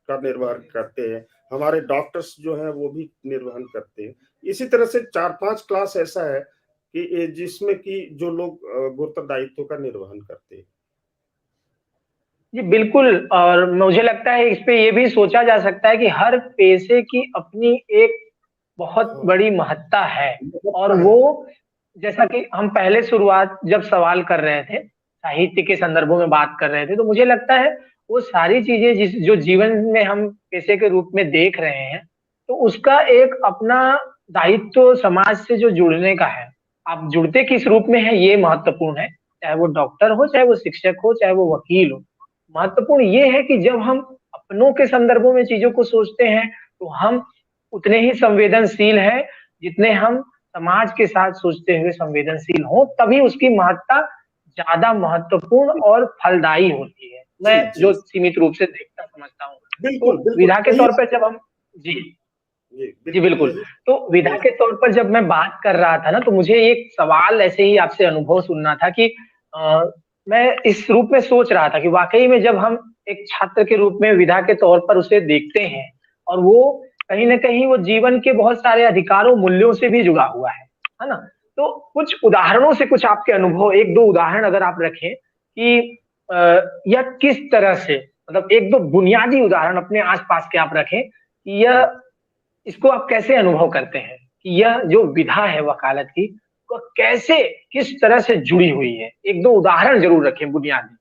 का निर्वहन करते हैं, हमारे डॉक्टर्स जो हैं वो भी निर्वहन करते हैं। इसी तरह से 4-5 क्लास ऐसा है कि जिसमें कि जो लोग गुरुतर दायित्व का निर्वहन करते हैं। जी, बिल्कुल। और मुझे लगता है इस पे ये भी सोचा जा सकता है कि हर पेशे की अपनी एक बहुत हाँ, बड़ी महत्ता है। और लगता है। वो, जैसा कि हम पहले शुरुआत जब सवाल कर रहे थे, साहित्य के संदर्भों में बात कर रहे थे, तो मुझे लगता है वो सारी चीज़ें जो जीवन में हम पेशे के रूप में देख रहे हैं, तो उसका एक अपना दायित्व समाज से जो जुड़ने का है। आप जुड़ते किस रूप में हैं ये महत्वपूर्ण है। चाहे वो डॉक्टर हो, चाहे वो शिक्षक हो, चाहे वो वकील हो। महत्वपूर्ण ये है कि जब हम अपनों के संदर्भों में चीज़ों को सोचते हैं, तो हम उतने ही संवेदनशील हैं, जितने हम समाज के साथ सोचते हुए संवेदनशील हों, तभी उसकी महत्ता ज़्यादा महत्वपूर्ण और फलदायी होती है। जी, मैं जी, जो सीमित रूप से देखता समझता हूँ। बिल्कुल, तो बिल्कुल, विधा के यही तौर पर आप जब हम जी, जी, जी बिल्कुल बिल्कुल। यही तो विधा यही के तौर पर जब मैं बात कर रहा था ना, तो मुझे एक सवाल ऐसे ही आपसे अनुभव सुनना था कि अ, मैं इस रूप में सोच रहा था कि वाक़ई में जब हम एक छात्र के रूप में विधा के तौर पर उसे देखते हैं, और वो कहीं न कहीं वो जीवन के बहुत सारे अधिकारों, मूल्यों से भी जुड़ा हुआ है ना? तो कुछ उदाहरणों से कुछ आपके अनुभव, 1-2 उदाहरण अगर आप रखें कि अ, या किस तरह से, मतलब 1-2 बुनियादी उदाहरण अपने आस-पास के आप रखें कि यह, इसको आप कैसे अनुभव करते हैं कि यह जो विधा है वकालत की, वो कैसे, किस तरह से जुड़ी हुई है? 1-2 उदाहरण ज़रूर रखें बुनियादी।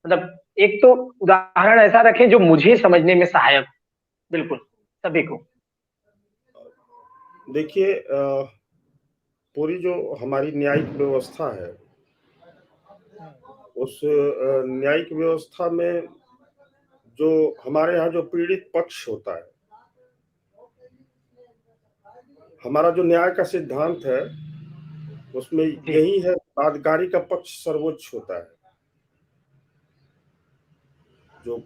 मतलब एक तो उदाहरण ऐसा रखें जो मुझे समझने में सहायक हो। बिल्कुल, सभी को। देखिए पूरी जो हमारी न्यायिक व्यवस्था है, हुँ, उस न्यायिक व्यवस्था में जो हमारे यहाँ जो पीड़ित पक्ष होता है, हमारा जो न्याय का सिद्धांत है, उसमें जी, यही है, वादकारी का पक्ष सर्वोच्च होता है। जो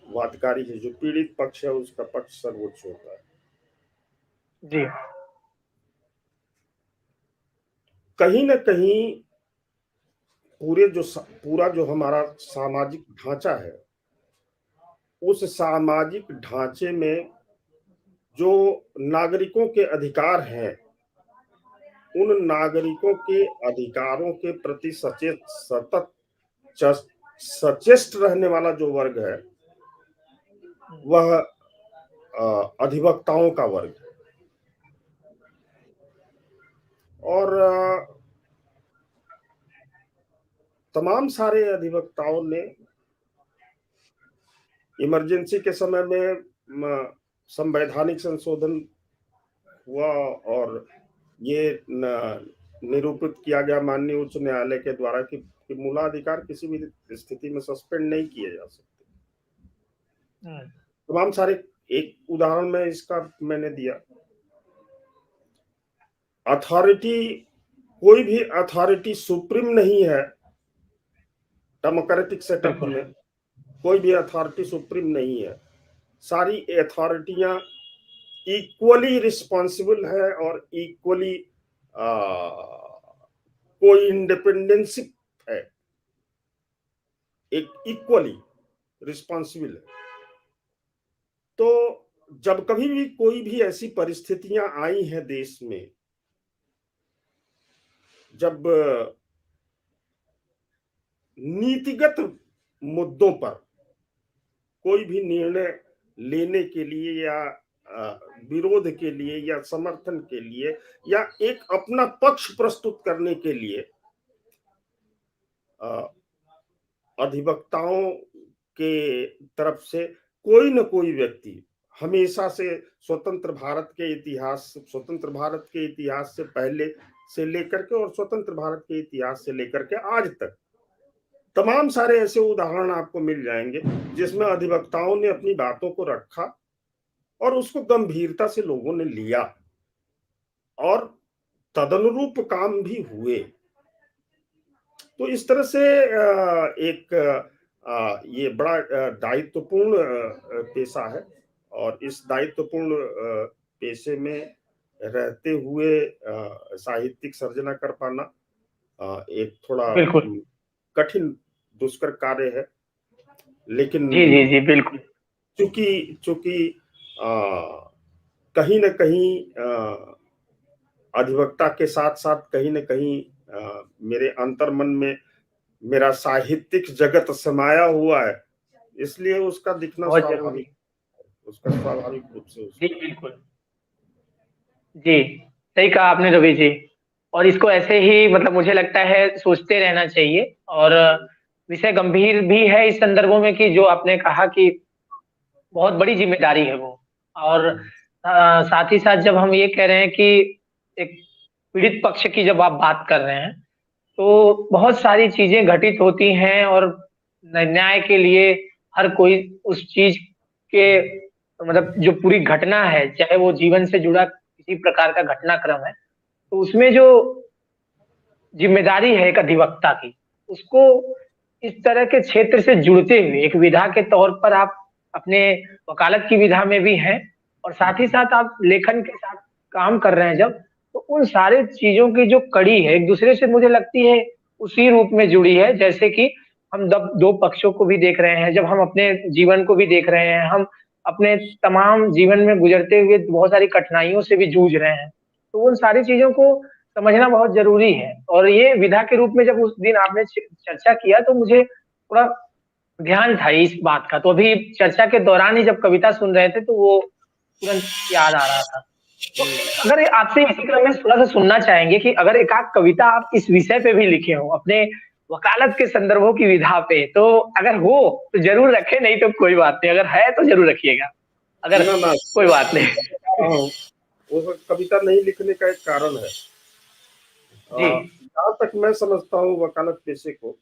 वादकारी है, जो पीड़ित पक्ष है, उसका पक्ष सर्वोच्च होता है। जी, कहीं न कहीं पूरा जो हमारा सामाजिक ढाँचा है, उस सामाजिक ढाँचे में जो नागरिकों के अधिकार हैं, उन नागरिकों के अधिकारों के प्रति सतत सचेष्ट रहने वाला जो वर्ग है, हुँ, वह अधिवक्ताओं का वर्ग है। और तमाम सारे अधिवक्ताओं ने इमरजेंसी के समय में संवैधानिक संशोधन हुआ, और ये निरूपित किया गया माननीय उच्च न्यायालय के द्वारा कि मूलाधिकार किसी भी स्थिति में सस्पेंड नहीं किए जा सकते। हुँ, तमाम सारे, एक उदाहरण में इसका मैंने दिया, अथॉरिटी, कोई भी अथॉरिटी सुप्रीम नहीं है। डेमोक्रेटिक सेटअप बिल्कुल, में कोई भी अथॉरिटी सुप्रीम नहीं है। सारी अथॉरिटियां इक्वली रिस्पॉन्सिबल है और इक्वली कोई इंडिपेंडेंसी है, एक इक्वली रिस्पॉन्सिबल है। तो जब कभी भी कोई भी ऐसी परिस्थितियां आई हैं देश में, जब नीतिगत मुद्दों पर कोई भी निर्णय लेने के लिए, या विरोध के लिए, या समर्थन के लिए, या एक अपना पक्ष प्रस्तुत करने के लिए, अधिवक्ताओं के तरफ से कोई न कोई व्यक्ति हमेशा से, स्वतंत्र भारत के इतिहास से पहले से लेकर के और स्वतंत्र भारत के इतिहास से लेकर के आज तक तमाम सारे ऐसे उदाहरण आपको मिल जाएंगे जिसमें अधिवक्ताओं ने अपनी बातों को रखा और उसको गंभीरता से लोगों ने लिया और तदनुरूप काम भी हुए। तो इस तरह से एक ये बड़ा दायित्वपूर्ण पेशा है, और इस दायित्वपूर्ण पेशे में रहते हुए साहित्यिक सर्जना कर पाना एक थोड़ा बिल्कुल। कठिन दुष्कर कार्य है। लेकिन जी, जी, जी, बिल्कुल। चूंकि चूंकि अ, कहीं न कहीं अधिवक्ता के साथ-साथ कहीं न कहीं मेरे अंतर्मन में मेरा साहित्यिक जगत समाया हुआ है, इसलिए उसका दिखना बहुत स्वाभाविक, जरूरी। उसका स्वाभाविक रूप से जी उसका। बिल्कुल। जी, सही कहा आपने रवि जी। और इसको ऐसे ही मतलब मुझे लगता है सोचते रहना चाहिए। और विषय गंभीर भी है इस संदर्भों में कि जो आपने कहा कि बहुत बड़ी जिम्मेदारी है वो। और साथ ही साथ जब हम ये कह रहे हैं कि एक पीड़ित पक्ष की जब आप बात कर रहे हैं, तो बहुत सारी चीजें घटित होती हैं और न्याय के लिए हर कोई उस चीज के मतलब जो पूरी घटना है, चाहे वो जीवन से जुड़ा किसी प्रकार का घटनाक्रम है, तो उसमें जो जिम्मेदारी है एक अधिवक्ता की, उसको इस तरह के क्षेत्र से जुड़ते हुए एक विधा के तौर पर आप अपने वकालत की विधा में भी हैं, और साथ ही साथ आप लेखन के साथ काम कर रहे हैं जब, तो उन सारे चीजों की जो कड़ी है एक दूसरे से मुझे लगती है उसी रूप में जुड़ी है, जैसे कि हम जब दो पक्षों को भी देख रहे हैं, जब हम अपने जीवन को भी देख रहे हैं, हम अपने तमाम जीवन में गुजरते हुए बहुत सारी कठिनाइयों से भी जूझ रहे हैं, तो उन सारी चीजों को समझना बहुत जरूरी है। और ये विधा के रूप में जब उस दिन आपने चर्चा किया तो मुझे थोड़ा ध्यान था इस बात का, तो अभी चर्चा के दौरान ही जब कविता सुन रहे थे तो वो तुरंत याद आ रहा था। तो अगर आपसे इसी क्रम में थोड़ा सा सुनना चाहेंगे कि अगर एक आध कविता आप इस विषय पे भी लिखे हो अपने वकालत के संदर्भों की विधा पे, तो अगर हो तो जरूर रखें, नहीं तो कोई बात नहीं, अगर है तो जरूर रखिएगा, अगर ना ना, कोई बात नहीं। हाँ, वो कविता नहीं लिखने का एक कारण है। जी जहाँ तक मैं समझता हूँ वकालत पेशे को,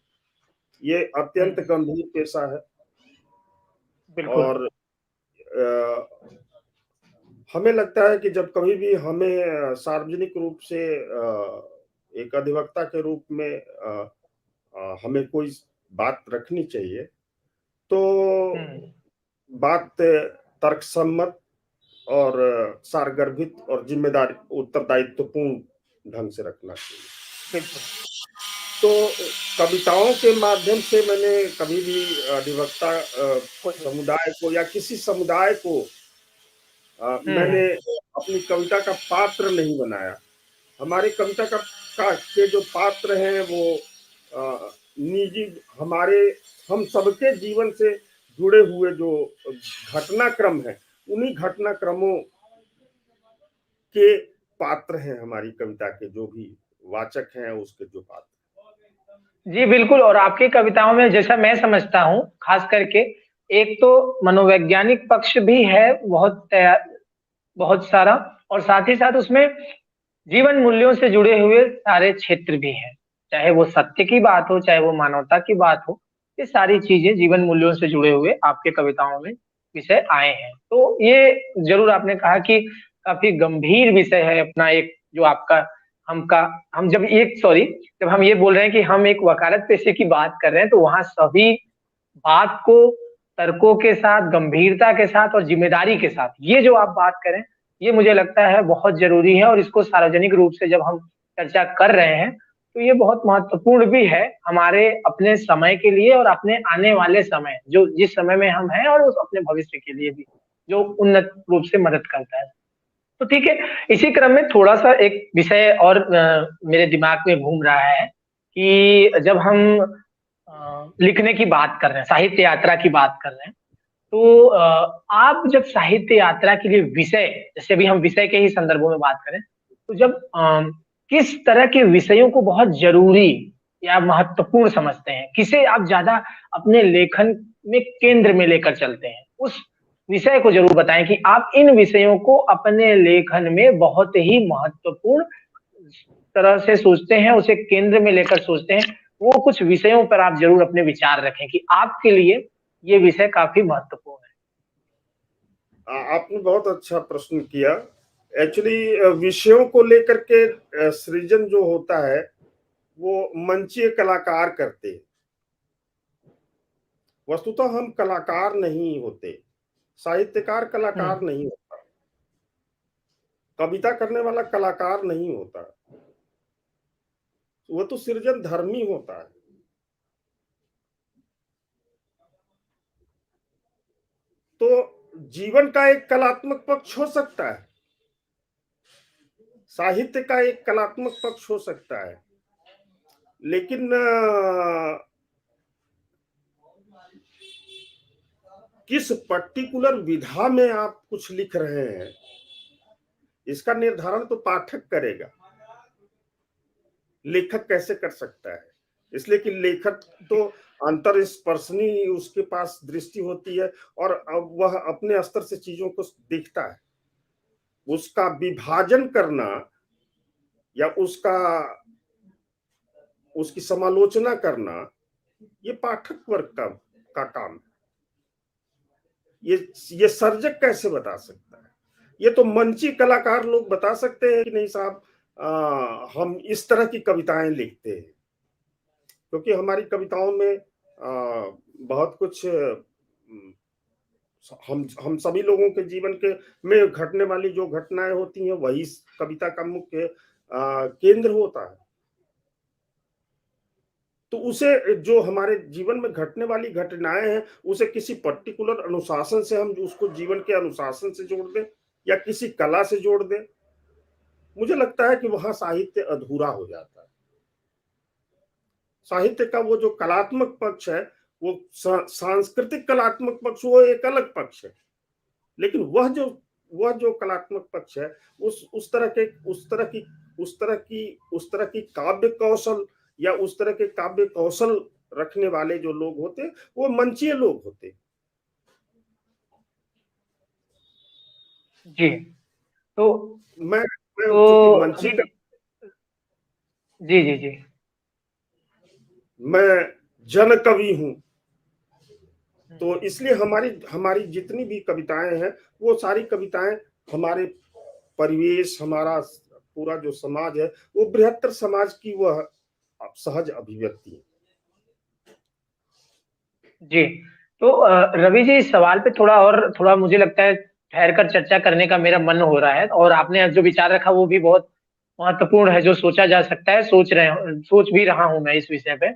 ये अत्यंत गंभीर पेशा है। बिल्कुल। और हमें लगता है कि जब कभी भी हमें सार्वजनिक रूप से एक अधिवक्ता के रूप में हमें कोई बात रखनी चाहिए, तो हम्म। बात तर्कसम्मत और सारगर्भित और जिम्मेदारी उत्तरदायित्वपूर्ण ढंग से रखना चाहिए। बिल्कुल। तो कविताओं के माध्यम से मैंने कभी भी अधिवक्ता कोशिश। समुदाय को या किसी समुदाय को मैंने हम्म। अपनी कविता का पात्र नहीं बनाया। हमारी कविता के जो पात्र हैं वो निजी, हमारे हम सबके जीवन से जुड़े हुए जो घटनाक्रम है, उन्हीं घटनाक्रमों के पात्र हैं हमारी कविता के, जो भी वाचक हैं उसके जो पात्र। जी बिल्कुल। और आपकी कविताओं में जैसा मैं समझता हूँ खास करके एक तो मनोवैज्ञानिक पक्ष भी है बहुत सारा, और साथ ही साथ उसमें जीवन मूल्यों से जुड़े हुए सारे क्षेत्र भी हैं, चाहे वो सत्य की बात हो चाहे वो मानवता की बात हो, ये सारी चीजें जीवन मूल्यों से जुड़े हुए आपके कविताओं में विषय आए हैं। तो ये जरूर आपने कहा कि काफी गंभीर विषय है अपना एक जो आपका हमका हम जब एक सॉरी जब हम ये बोल रहे हैं कि हम एक वकालत पेशे की बात कर रहे हैं, तो वहां सभी बात को तर्कों के साथ, गंभीरता के साथ और जिम्मेदारी के साथ ये जो आप बात करें, ये मुझे लगता है बहुत जरूरी है। और इसको सार्वजनिक रूप से जब हम चर्चा कर रहे हैं, तो ये बहुत महत्वपूर्ण भी है हमारे अपने समय के लिए और अपने आने वाले समय जो जिस समय में हम हैं, और उस अपने भविष्य के लिए भी जो उन्नत रूप से मदद करता है। तो ठीक है, इसी क्रम में थोड़ा सा एक विषय और मेरे दिमाग में घूम रहा है कि जब हम लिखने की बात कर रहे हैं, साहित्य यात्रा की बात कर रहे हैं, तो आप जब साहित्य यात्रा के लिए विषय, जैसे अभी हम विषय के ही संदर्भों में बात करें, तो जब किस तरह के विषयों को बहुत जरूरी या महत्वपूर्ण समझते हैं, किसे आप ज्यादा अपने लेखन में केंद्र में लेकर चलते हैं, उस विषय को जरूर बताएं कि आप इन विषयों को अपने लेखन में बहुत ही महत्वपूर्ण तरह से सोचते हैं, उसे केंद्र में लेकर सोचते हैं। वो कुछ विषयों पर आप जरूर अपने विचार रखें कि आपके लिए ये विषय काफी महत्वपूर्ण है। आपने बहुत अच्छा प्रश्न किया। एक्चुअली विषयों को लेकर के सृजन जो होता है वो मंचीय कलाकार करते हैं। वस्तुतः हम कलाकार नहीं होते, साहित्यकार कलाकार हम्म। नहीं होता, कविता करने वाला कलाकार नहीं होता, वो तो सृजन धर्मी होता है। तो जीवन का एक कलात्मक पक्ष हो सकता है, साहित्य का एक कलात्मक पक्ष हो सकता है, लेकिन किस पर्टिकुलर विधा में आप कुछ लिख रहे हैं, इसका निर्धारण तो पाठक करेगा, लेखक कैसे कर सकता है। इसलिए कि लेखक तो अंतरस्पर्शनीय उसके पास दृष्टि होती है और अब वह अपने स्तर से चीजों को देखता है। उसका विभाजन करना या उसकी समालोचना करना, ये पाठक वर्ग का काम है। ये सर्जक कैसे बता सकता है? ये तो मंची कलाकार लोग बता सकते हैं कि नहीं साहब, हम इस तरह की कविताएं लिखते हैं, क्योंकि हमारी कविताओं में बहुत कुछ हम सभी लोगों के जीवन के में घटने वाली जो घटनाएं होती हैं वही कविता का मुख्य केंद्र होता है। तो उसे, जो हमारे जीवन में घटने वाली घटनाएं हैं, उसे किसी पर्टिकुलर अनुशासन से हम उसको जीवन के अनुशासन से जोड़ दें या किसी कला से जोड़ दें, मुझे लगता है कि वहां साहित्य अधूरा हो जाता है। साहित्य का वो जो कलात्मक पक्ष है, वो सांस्कृतिक कलात्मक पक्ष, वो एक अलग पक्ष है, लेकिन वह जो कलात्मक पक्ष है, उस तरह की काव्य कौशल या उस तरह के काव्य कौशल रखने वाले जो लोग होते, वो मंचीय लोग होते। जी, तो मैं चूंकि तो मंची अभी का, जी जी जी मैं जन कवि हूं, तो इसलिए हमारी जितनी भी कविताएं हैं, वो सारी कविताएं हमारे परिवेश, हमारा पूरा जो समाज है, वो बृहत्तर समाज की वह सहज अभिव्यक्ति है। जी, तो रवि जी, इस सवाल पे थोड़ा मुझे लगता है ठहर कर चर्चा करने का मेरा मन हो रहा है, और आपने जो विचार रखा वो भी बहुत महत्वपूर्ण है, जो सोचा जा सकता है। सोच भी रहा हूँ मैं इस विषय पे।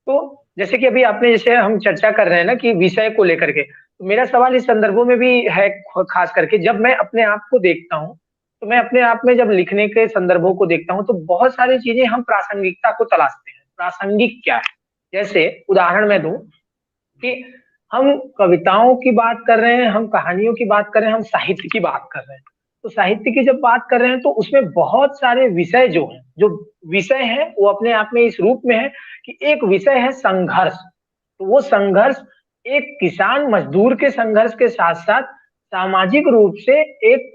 तो जैसे कि अभी आपने, जैसे हम चर्चा कर रहे हैं ना कि विषय को लेकर के, तो मेरा सवाल इस संदर्भों में भी है, खास करके जब मैं अपने आप को देखता हूँ, तो मैं अपने आप में जब लिखने के संदर्भों को देखता हूँ, तो बहुत सारी चीजें हम प्रासंगिकता को तलाशते हैं। प्रासंगिक क्या है? जैसे उदाहरण मैं दूं कि हम कविताओं की बात कर रहे हैं, हम कहानियों की बात कर रहे हैं, हम साहित्य की बात कर रहे हैं। तो साहित्य की जब बात कर रहे हैं, तो उसमें बहुत सारे विषय जो हैं, जो विषय हैं, वो अपने आप में इस रूप में है कि एक विषय है संघर्ष। तो वो संघर्ष एक किसान मजदूर के संघर्ष के साथ साथ सामाजिक रूप से एक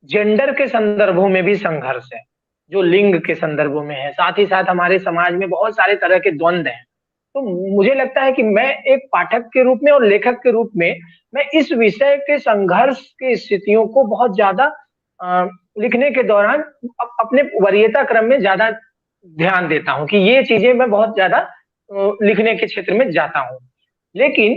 जेंडर के संदर्भों में भी संघर्ष है, जो लिंग के संदर्भों में है। साथ ही साथ हमारे समाज में बहुत सारे तरह के द्वंद्व हैं। तो मुझे लगता है कि मैं एक पाठक के रूप में और लेखक के रूप में, मैं इस विषय के संघर्ष की स्थितियों को बहुत ज्यादा लिखने के दौरान अपने वरीयता क्रम में ज्यादा ध्यान देता हूँ कि ये चीजें मैं बहुत ज्यादा लिखने के क्षेत्र में जाता हूँ। लेकिन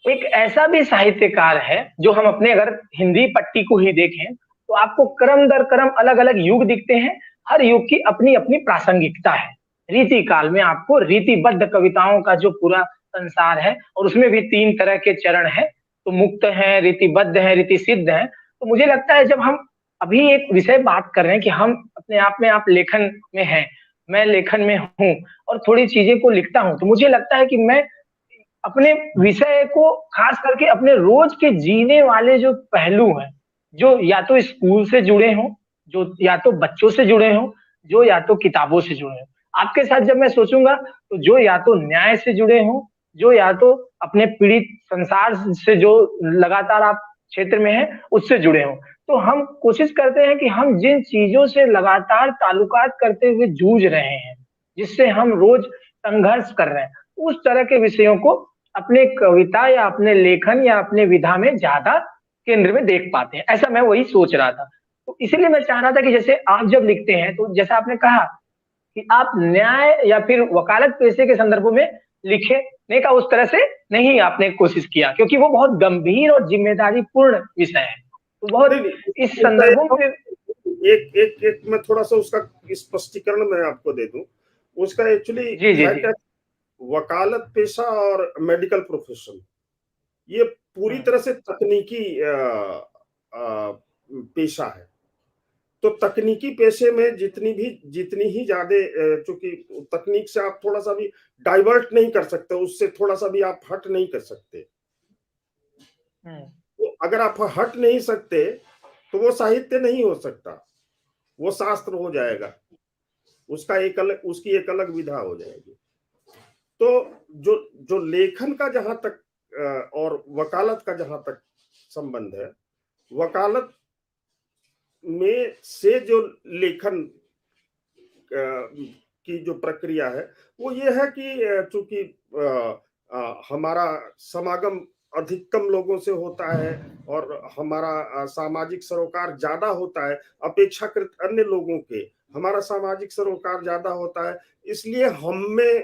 एक ऐसा भी साहित्यकार है, जो हम अपने अगर हिंदी पट्टी को ही देखें, तो आपको क्रम दर क्रम अलग अलग युग दिखते हैं। हर युग की अपनी अपनी प्रासंगिकता है। रीति काल में आपको रीतिबद्ध कविताओं का जो पूरा संसार है, और उसमें भी 3 तरह के चरण है, तो मुक्त है, रीतिबद्ध है, रीति सिद्ध है। तो मुझे लगता है जब हम अभी एक विषय बात कर रहे हैं कि हम अपने आप में, आप लेखन में हैं, मैं लेखन में हूँ और थोड़ी चीजें को लिखता हूँ, तो मुझे लगता है कि मैं अपने विषय को, खास करके अपने रोज के जीने वाले जो पहलू हैं, जो या तो स्कूल से जुड़े हों, जो या तो बच्चों से जुड़े हों, जो या तो किताबों से जुड़े हों। आपके साथ जब मैं सोचूंगा, तो जो या तो न्याय से जुड़े हों, जो या तो अपने पीड़ित संसार से, जो लगातार आप क्षेत्र में है, उससे जुड़े हों। तो हम कोशिश करते हैं कि हम जिन चीजों से लगातार ताल्लुकात करते हुए जूझ रहे हैं, जिससे हम रोज संघर्ष कर रहे हैं, उस तरह के विषयों को अपने कविता या अपने लेखन या अपने विधा में ज्यादा केंद्र में देख पाते हैं। ऐसा मैं वही सोच रहा था। तो इसीलिए मैं चाह रहा था कि जैसे आप जब लिखते हैं, तो जैसा आपने कहा कि आप न्याय या फिर वकालत पेशे के संदर्भों में लिखने का उस तरह से नहीं आपने कोशिश किया, क्योंकि वो बहुत गंभीर और जिम्मेदारी पूर्ण विषय है। तो बहुत नहीं, इस संदर्भों में एक मैं थोड़ा सा उसका स्पष्टीकरण मैं आपको दे दूं। उसका एक्चुअली जी जी है जी क्या, वकालत पेशा और मेडिकल प्रोफेशन, ये पूरी तरह से तकनीकी पेशा है। तो तकनीकी पेशे में जितनी ही ज्यादा, चूंकि तकनीक से आप थोड़ा सा भी डाइवर्ट नहीं कर सकते, उससे थोड़ा सा भी आप हट नहीं कर सकते। तो अगर आप हट नहीं सकते तो वो साहित्य नहीं हो सकता, वो शास्त्र हो जाएगा, उसकी एक अलग विधा हो जाएगी। तो जो जो लेखन का जहां तक और वकालत का जहां तक संबंध है, वकालत में से जो लेखन की जो प्रक्रिया है वो ये है कि चूंकि हमारा समागम अधिकतम लोगों से होता है और हमारा सामाजिक सरोकार ज्यादा होता है अपेक्षाकृत अन्य लोगों के, हमारा सामाजिक सरोकार ज्यादा होता है, इसलिए हम में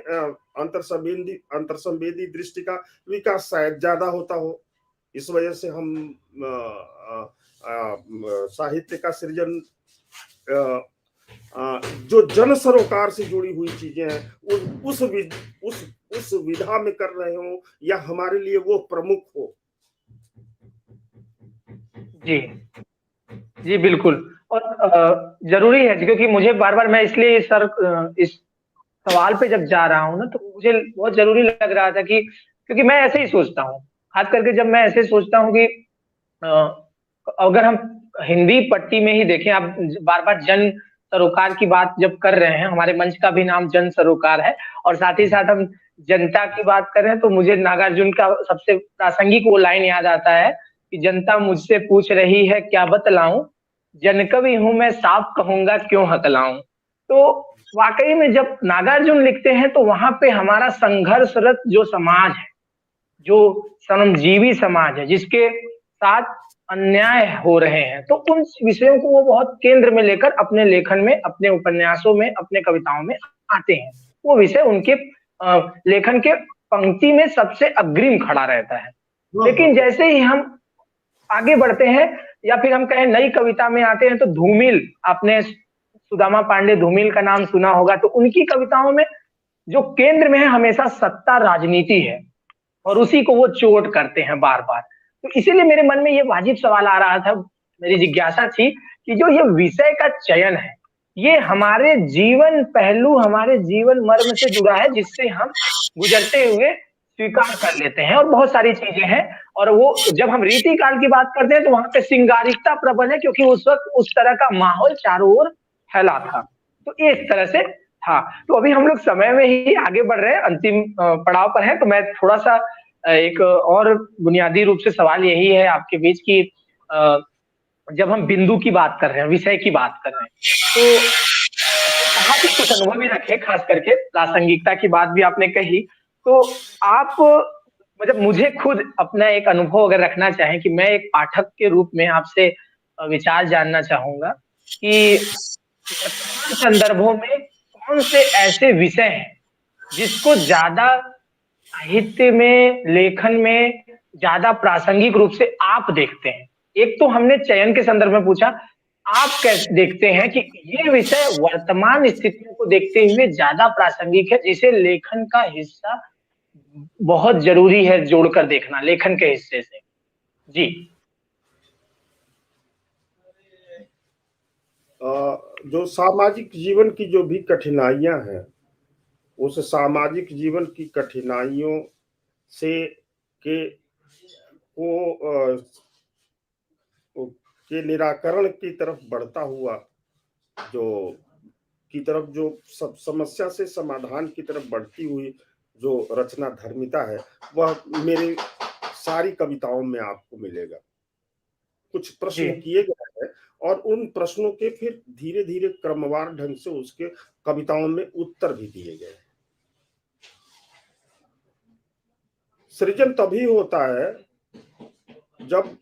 अंतर्संवेदी दृष्टि का विकास शायद ज्यादा होता हो। इस वजह से हम साहित्य का सृजन जो जन सरोकार से जुड़ी हुई चीजें हैं उस विधा में कर रहे हो या हमारे लिए वो प्रमुख हो। जी जी बिल्कुल। और जरूरी है क्योंकि मुझे बार बार, मैं इसलिए सर इस सवाल पे जब जा रहा हूँ ना, तो मुझे बहुत जरूरी लग रहा था कि क्योंकि मैं ऐसे ही सोचता हूँ, खास करके जब मैं ऐसे सोचता हूँ कि अगर हम हिंदी पट्टी में ही देखें, आप बार बार जन सरोकार की बात जब कर रहे हैं, हमारे मंच का भी नाम जन सरोकार है, और साथ ही साथ हम जनता की बात कर रहे हैं, तो मुझे नागार्जुन का सबसे प्रासंगिक वो लाइन याद आता है कि जनता मुझसे पूछ रही है क्या बतलाऊं, जनकवि हूं मैं साफ कहूंगा क्यों हकलाऊं। तो वाकई में जब नागार्जुन लिखते हैं तो वहां पे हमारा संघर्षरत जो समाज है, जो श्रमजीवी समाज है, जिसके साथ अन्याय हो रहे हैं, तो उन विषयों को वो बहुत केंद्र में लेकर अपने लेखन में, अपने उपन्यासों में, अपने कविताओं में आते हैं। वो विषय उनके लेखन के पंक्ति में सबसे अग्रिम खड़ा रहता है। लेकिन जैसे ही हम आगे बढ़ते हैं या फिर हम कहें नई कविता में आते हैं, तो धूमिल, आपने सुदामा पांडे धूमिल का नाम सुना होगा, तो उनकी कविताओं में जो केंद्र में है हमेशा सत्ता राजनीति है, और उसी को वो चोट करते हैं बार बार। तो इसीलिए मेरे मन में ये वाजिब सवाल आ रहा था, मेरी जिज्ञासा थी कि जो ये विषय का चयन है, ये हमारे जीवन पहलू, हमारे जीवन मर्म से जुड़ा है, जिससे हम गुजरते हुए स्वीकार कर लेते हैं, और बहुत सारी चीजें हैं। और वो जब हम रीति काल की बात करते हैं तो वहां पे सिंगारिकता प्रबल है, क्योंकि उस वक्त उस तरह का माहौल चारों ओर फैला था। तो इस तरह से था। तो अभी हम लोग समय में ही आगे बढ़ रहे हैं, अंतिम पड़ाव पर है, तो मैं थोड़ा सा एक और बुनियादी रूप से सवाल यही है आपके बीच की, जब हम बिंदु की बात कर रहे हैं, विषय की बात कर रहे हैं, तो आप भी कुछ अनुभव भी रखे, खास करके प्रासंगिकता की बात भी आपने कही, तो आप मतलब मुझे खुद अपना एक अनुभव अगर रखना चाहें कि मैं एक पाठक के रूप में आपसे विचार जानना चाहूंगा कि वर्तमान संदर्भों में कौन से ऐसे विषय हैं जिसको ज्यादा साहित्य में, लेखन में ज्यादा प्रासंगिक रूप से आप देखते हैं। एक तो हमने चयन के संदर्भ में पूछा, आप कैसे देखते हैं कि ये विषय वर्तमान स्थितियों को देखते हुए ज्यादा प्रासंगिक है, जिसे लेखन का हिस्सा बहुत जरूरी है जोड़कर देखना लेखन के हिस्से से। जी जो सामाजिक जीवन की जो भी कठिनाइयां हैं, उस सामाजिक जीवन की कठिनाइयों से के के निराकरण की तरफ बढ़ता हुआ, जो जो सब समस्या से समाधान की तरफ बढ़ती हुई जो रचना धर्मिता है, वह मेरी सारी कविताओं में आपको मिलेगा। कुछ जी प्रश्न किए गए हैं और उन प्रश्नों के फिर धीरे धीरे क्रमवार ढंग से उसके कविताओं में उत्तर भी दिए गए। सृजन तभी होता है जब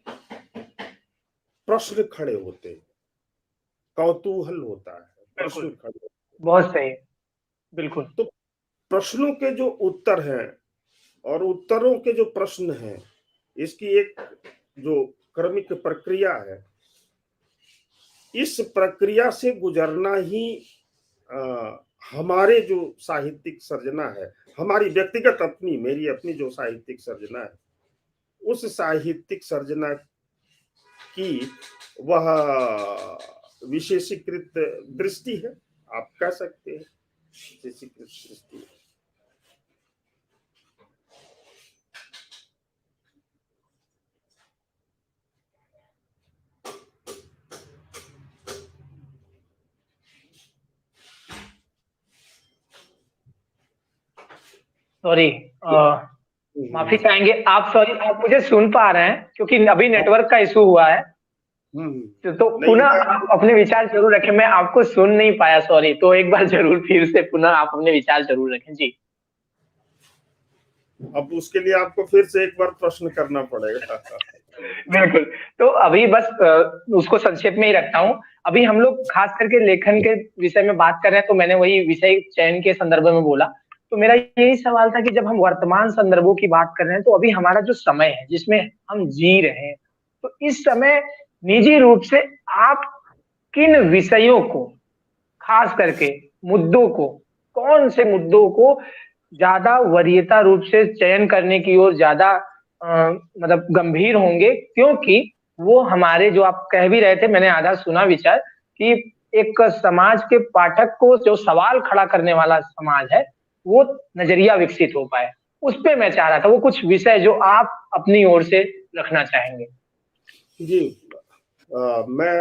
प्रश्न खड़े होते हैं, कौतूहल होता है, प्रश्न बिल्कुल, खड़े होते बहुत सही, बिल्कुल। तो प्रश्नों के जो उत्तर हैं और उत्तरों के जो प्रश्न हैं, इसकी एक जो क्रमिक प्रक्रिया है, इस प्रक्रिया से गुजरना ही हमारे जो साहित्यिक सर्जना है, हमारी व्यक्तिगत अपनी मेरी अपनी जो साहित्यिक सर्जना है, उस साहित्यिक सर्जना की वह विशेषीकृत दृष्टि है, आप कह सकते हैं विशेषीकृत दृष्टि। सॉरी, माफी चाहेंगे आप। सॉरी, आप मुझे सुन पा रहे हैं? क्योंकि अभी नेटवर्क का इशू हुआ है। तो नहीं, पुनः आप अपने विचार जरूर रखें। मैं आपको सुन नहीं पाया, सॉरी। तो एक बार जरूर फिर से पुनः आप अपने विचार जरूर रखें जी। अब उसके लिए आपको फिर से एक बार प्रश्न करना पड़ेगा। बिल्कुल। तो अभी बस उसको संक्षेप में ही रखता हूँ। अभी हम लोग खास करके लेखन के विषय में बात कर रहे हैं, तो मैंने वही विषय चयन के संदर्भ में बोला। तो मेरा यही सवाल था कि जब हम वर्तमान संदर्भों की बात कर रहे हैं, तो अभी हमारा जो समय है जिसमें हम जी रहे हैं, तो इस समय निजी रूप से आप किन विषयों को, खास करके मुद्दों को, कौन से मुद्दों को ज्यादा वरीयता रूप से चयन करने की ओर ज्यादा मतलब गंभीर होंगे? क्योंकि वो हमारे, जो आप कह भी रहे थे, मैंने आधा सुना विचार, कि एक समाज के पाठक को जो सवाल खड़ा करने वाला समाज है, वो नजरिया विकसित हो पाए। उस पे मैं चाह रहा था, वो कुछ विषय जो आप अपनी ओर से रखना चाहेंगे। जी, मैं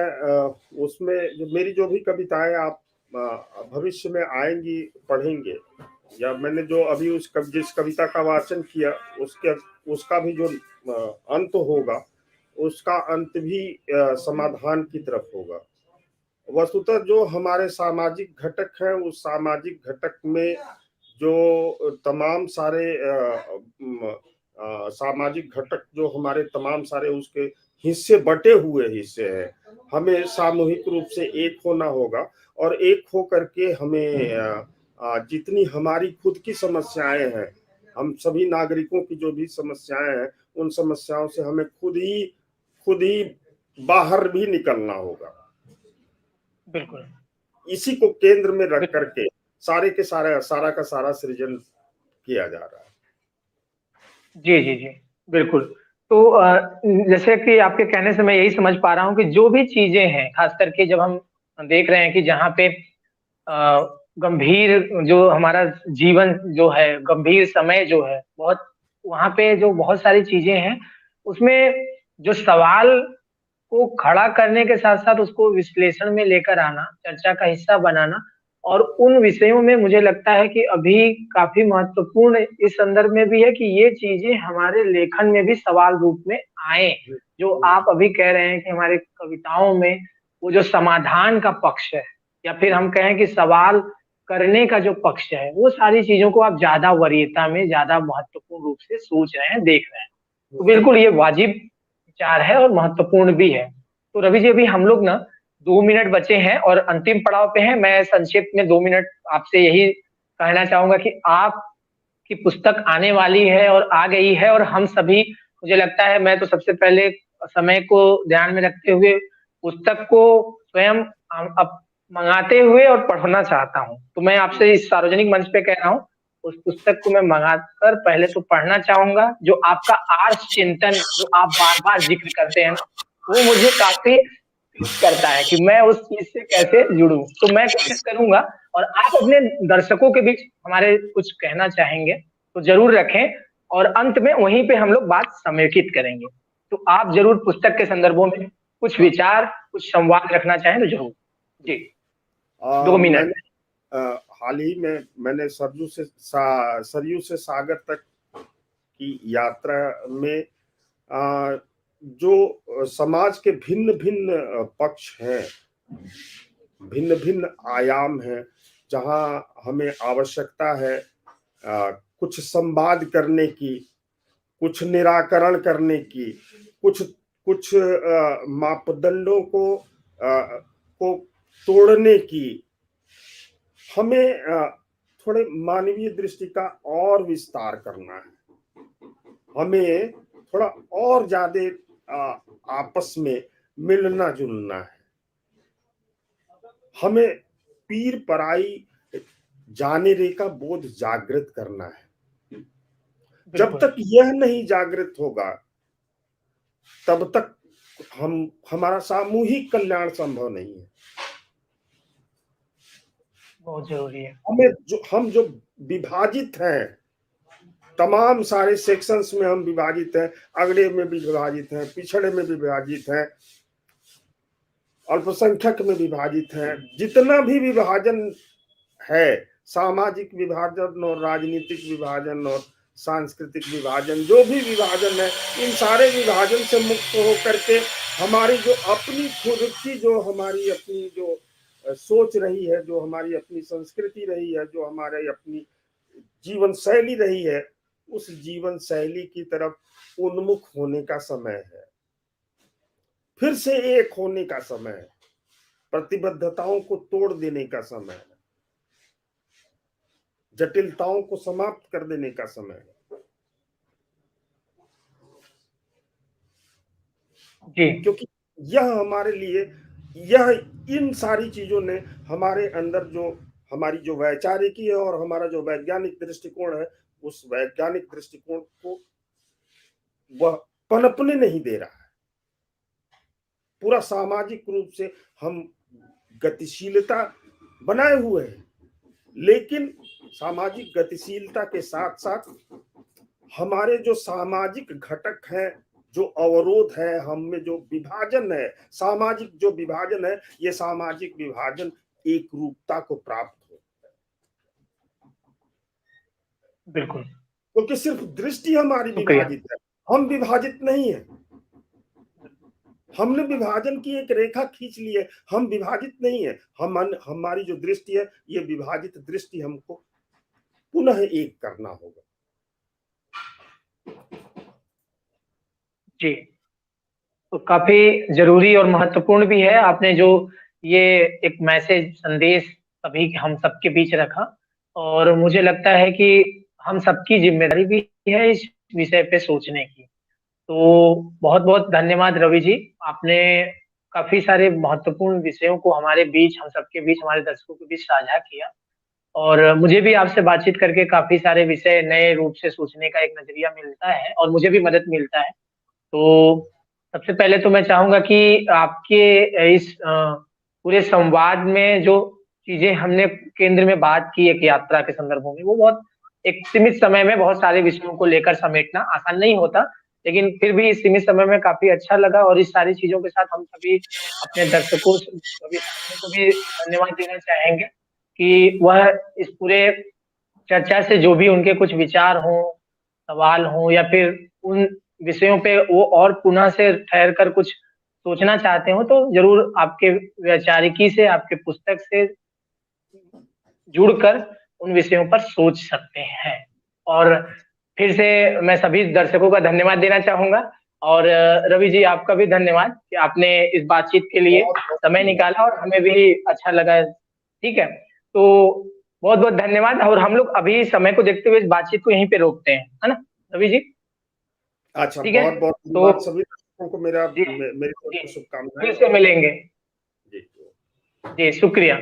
उसमें मेरी जो भी कविताएं आप भविष्य में आएंगी, पढ़ेंगे, या मैंने जो अभी जिस कविता का वाचन किया, उसका भी जो अंत होगा, उसका अंत भी समाधान की तरफ होगा। वस्तुतः जो हमारे सामाजिक घटक हैं, उस सामाजिक घटक में जो तमाम सारे सामाजिक घटक जो हमारे तमाम सारे उसके हिस्से, बटे हुए हिस्से हैं, हमें सामूहिक रूप से एक होना होगा। और एक हो करके हमें जितनी हमारी खुद की समस्याएं हैं, हम सभी नागरिकों की जो भी समस्याएं हैं, उन समस्याओं से हमें खुद ही बाहर भी निकलना होगा। बिल्कुल। इसी को केंद्र में रख करके सारे के सारा का सारा सृजन किया जा रहा है। जी जी जी, बिल्कुल। तो जैसे कि आपके कहने से मैं यही समझ पा रहा हूँ कि जो भी चीजें हैं, खास करके जब हम देख रहे हैं कि जहाँ पे गंभीर जो हमारा जीवन जो है, गंभीर समय जो है बहुत, वहां पे जो बहुत सारी चीजें हैं, उसमें जो सवाल को खड़ा करने के साथ साथ उसको विश्लेषण में लेकर आना, चर्चा का हिस्सा बनाना, और उन विषयों में मुझे लगता है कि अभी काफी महत्वपूर्ण इस संदर्भ में भी है कि ये चीजें हमारे लेखन में भी सवाल रूप में आए। जो आप अभी कह रहे हैं कि हमारे कविताओं में वो जो समाधान का पक्ष है, या फिर हम कहें कि सवाल करने का जो पक्ष है, वो सारी चीजों को आप ज्यादा वरीयता में, ज्यादा महत्वपूर्ण रूप से सोच रहे हैं, देख रहे हैं। तो बिल्कुल ये वाजिब विचार है और महत्वपूर्ण भी है। तो रवि जी, अभी हम लोग ना 2 मिनट बचे हैं और अंतिम पड़ाव पे हैं। मैं संक्षिप्त में 2 मिनट आपसे यही कहना चाहूंगा कि आपकी पुस्तक आने वाली है और आ गई है, और हम सभी, मुझे लगता है, मैं तो सबसे पहले समय को ध्यान में रखते हुए पुस्तक को स्वयं अब मंगाते हुए और पढ़ना चाहता हूँ। तो मैं आपसे इस सार्वजनिक मंच पे कह रहा हूँ, उस पुस्तक को मैं मंगाकर पहले तो पढ़ना चाहूंगा। जो आपका आर्ष चिंतन, जो आप बार बार जिक्र करते हैं ना, वो मुझे काफी करता है कि मैं उस चीज से कैसे जुड़ूं। तो मैं कोशिश करूंगा। और आप अपने दर्शकों के बीच हमारे कुछ कहना चाहेंगे तो जरूर रखें, और अंत में वहीं पे हम लोग बात समेकित करेंगे। तो आप जरूर पुस्तक के संदर्भों में कुछ विचार, कुछ संवाद रखना चाहें तो जरूर जी। 2 मिनट। हाल ही में मैंने सरयू से सागर तक की यात्रा में जो समाज के भिन्न भिन्न पक्ष हैं, भिन्न भिन्न आयाम हैं, जहां हमें आवश्यकता है कुछ संवाद करने की, कुछ निराकरण करने की, कुछ कुछ मापदंडों को तोड़ने की, हमें थोड़े मानवीय दृष्टि का और विस्तार करना है। हमें थोड़ा और ज्यादा आपस में मिलना जुलना है। हमें पीर पराई जाने रे का बोध जागृत करना है। जब तक यह नहीं जागृत होगा, तब तक हमारा सामूहिक कल्याण संभव नहीं है। बहुत जरूरी है। हम जो विभाजित हैं, तमाम सारे सेक्शंस में हम विभाजित हैं, अगड़े में भी विभाजित हैं, पिछड़े में भी विभाजित हैं, अल्पसंख्यक में विभाजित हैं। जितना भी विभाजन है, सामाजिक विभाजन और राजनीतिक विभाजन और सांस्कृतिक विभाजन, जो भी विभाजन है, इन सारे विभाजन से मुक्त होकर के हमारी जो अपनी खुद की, जो हमारी अपनी जो सोच रही है, जो हमारी अपनी संस्कृति रही है, जो हमारी अपनी जीवन शैली रही है, उस जीवन शैली की तरफ उन्मुख होने का समय है, फिर से एक होने का समय है, प्रतिबद्धताओं को तोड़ देने का समय है, जटिलताओं को समाप्त कर देने का समय है। जी, क्योंकि यह हमारे लिए, यह इन सारी चीजों ने हमारे अंदर जो हमारी जो वैचारिकी है और हमारा जो वैज्ञानिक दृष्टिकोण है, उस वैज्ञानिक दृष्टिकोण को वह पनपने नहीं दे रहा है। पूरा सामाजिक रूप से हम गतिशीलता बनाए हुए हैं, लेकिन सामाजिक गतिशीलता के साथ साथ हमारे जो सामाजिक घटक हैं, जो अवरोध है, हम में जो विभाजन है, सामाजिक जो विभाजन है, ये सामाजिक विभाजन एक रूपता को प्राप्त हो। बिल्कुल, क्योंकि सिर्फ दृष्टि हमारी विभाजित है, हम विभाजित नहीं है। हमने विभाजन की एक रेखा खींच ली है, हम विभाजित नहीं है। हमारी जो दृष्टि है, ये विभाजित दृष्टि हमको पुनः एक करना होगा। जी। तो काफी जरूरी और महत्वपूर्ण भी है आपने जो ये एक मैसेज संदेश सभी हम सबके बीच रखा, और मुझे लगता है कि हम सबकी जिम्मेदारी भी है इस विषय पे सोचने की। तो बहुत-बहुत धन्यवाद रवि जी, आपने काफी सारे महत्वपूर्ण विषयों को हमारे बीच, हम सबके बीच, हमारे दर्शकों के बीच साझा किया, और मुझे भी आपसे बातचीत करके काफी सारे विषय नए रूप से सोचने का एक नजरिया मिलता है और मुझे भी मदद मिलता है। तो सबसे पहले तो मैं चाहूँगा कि आपके इस पूरे संवाद में जो चीज़ें हमने केंद्र में बात की एक यात्रा के संदर्भों में, वो बहुत एक सीमित समय में बहुत सारे विषयों को लेकर समेटना आसान नहीं होता, लेकिन फिर भी इस सीमित समय में काफ़ी अच्छा लगा, और इस सारी चीज़ों के साथ हम सभी अपने दर्शकों सभी साथियों को भी धन्यवाद देना चाहेंगे कि वह इस पूरे चर्चा से जो भी उनके कुछ विचार हों, सवाल हों, या फिर उन विषयों पे वो और पुनः से ठहर कर कुछ सोचना चाहते हो, तो ज़रूर आपके वैचारिकी से, आपके पुस्तक से जुड़कर उन विषयों पर सोच सकते हैं। और फिर से मैं सभी दर्शकों का धन्यवाद देना चाहूँगा, और रवि जी आपका भी धन्यवाद कि आपने इस बातचीत के लिए समय निकाला और हमें भी अच्छा लगा। ठीक है? तो बहुत-बहुत धन्यवाद, और हम लोग अभी समय को देखते हुए इस बातचीत को यहीं पे रोकते हैं। है ना, रवि जी? अच्छा, ठीक है? बहुत-बहुत तो धन्यवाद। सभी दर्शकों को मेरा जी, मेरी तरफ जी, से शुभकामनाएं। फिर से मिलेंगे। जी। जी, शुक्रिया।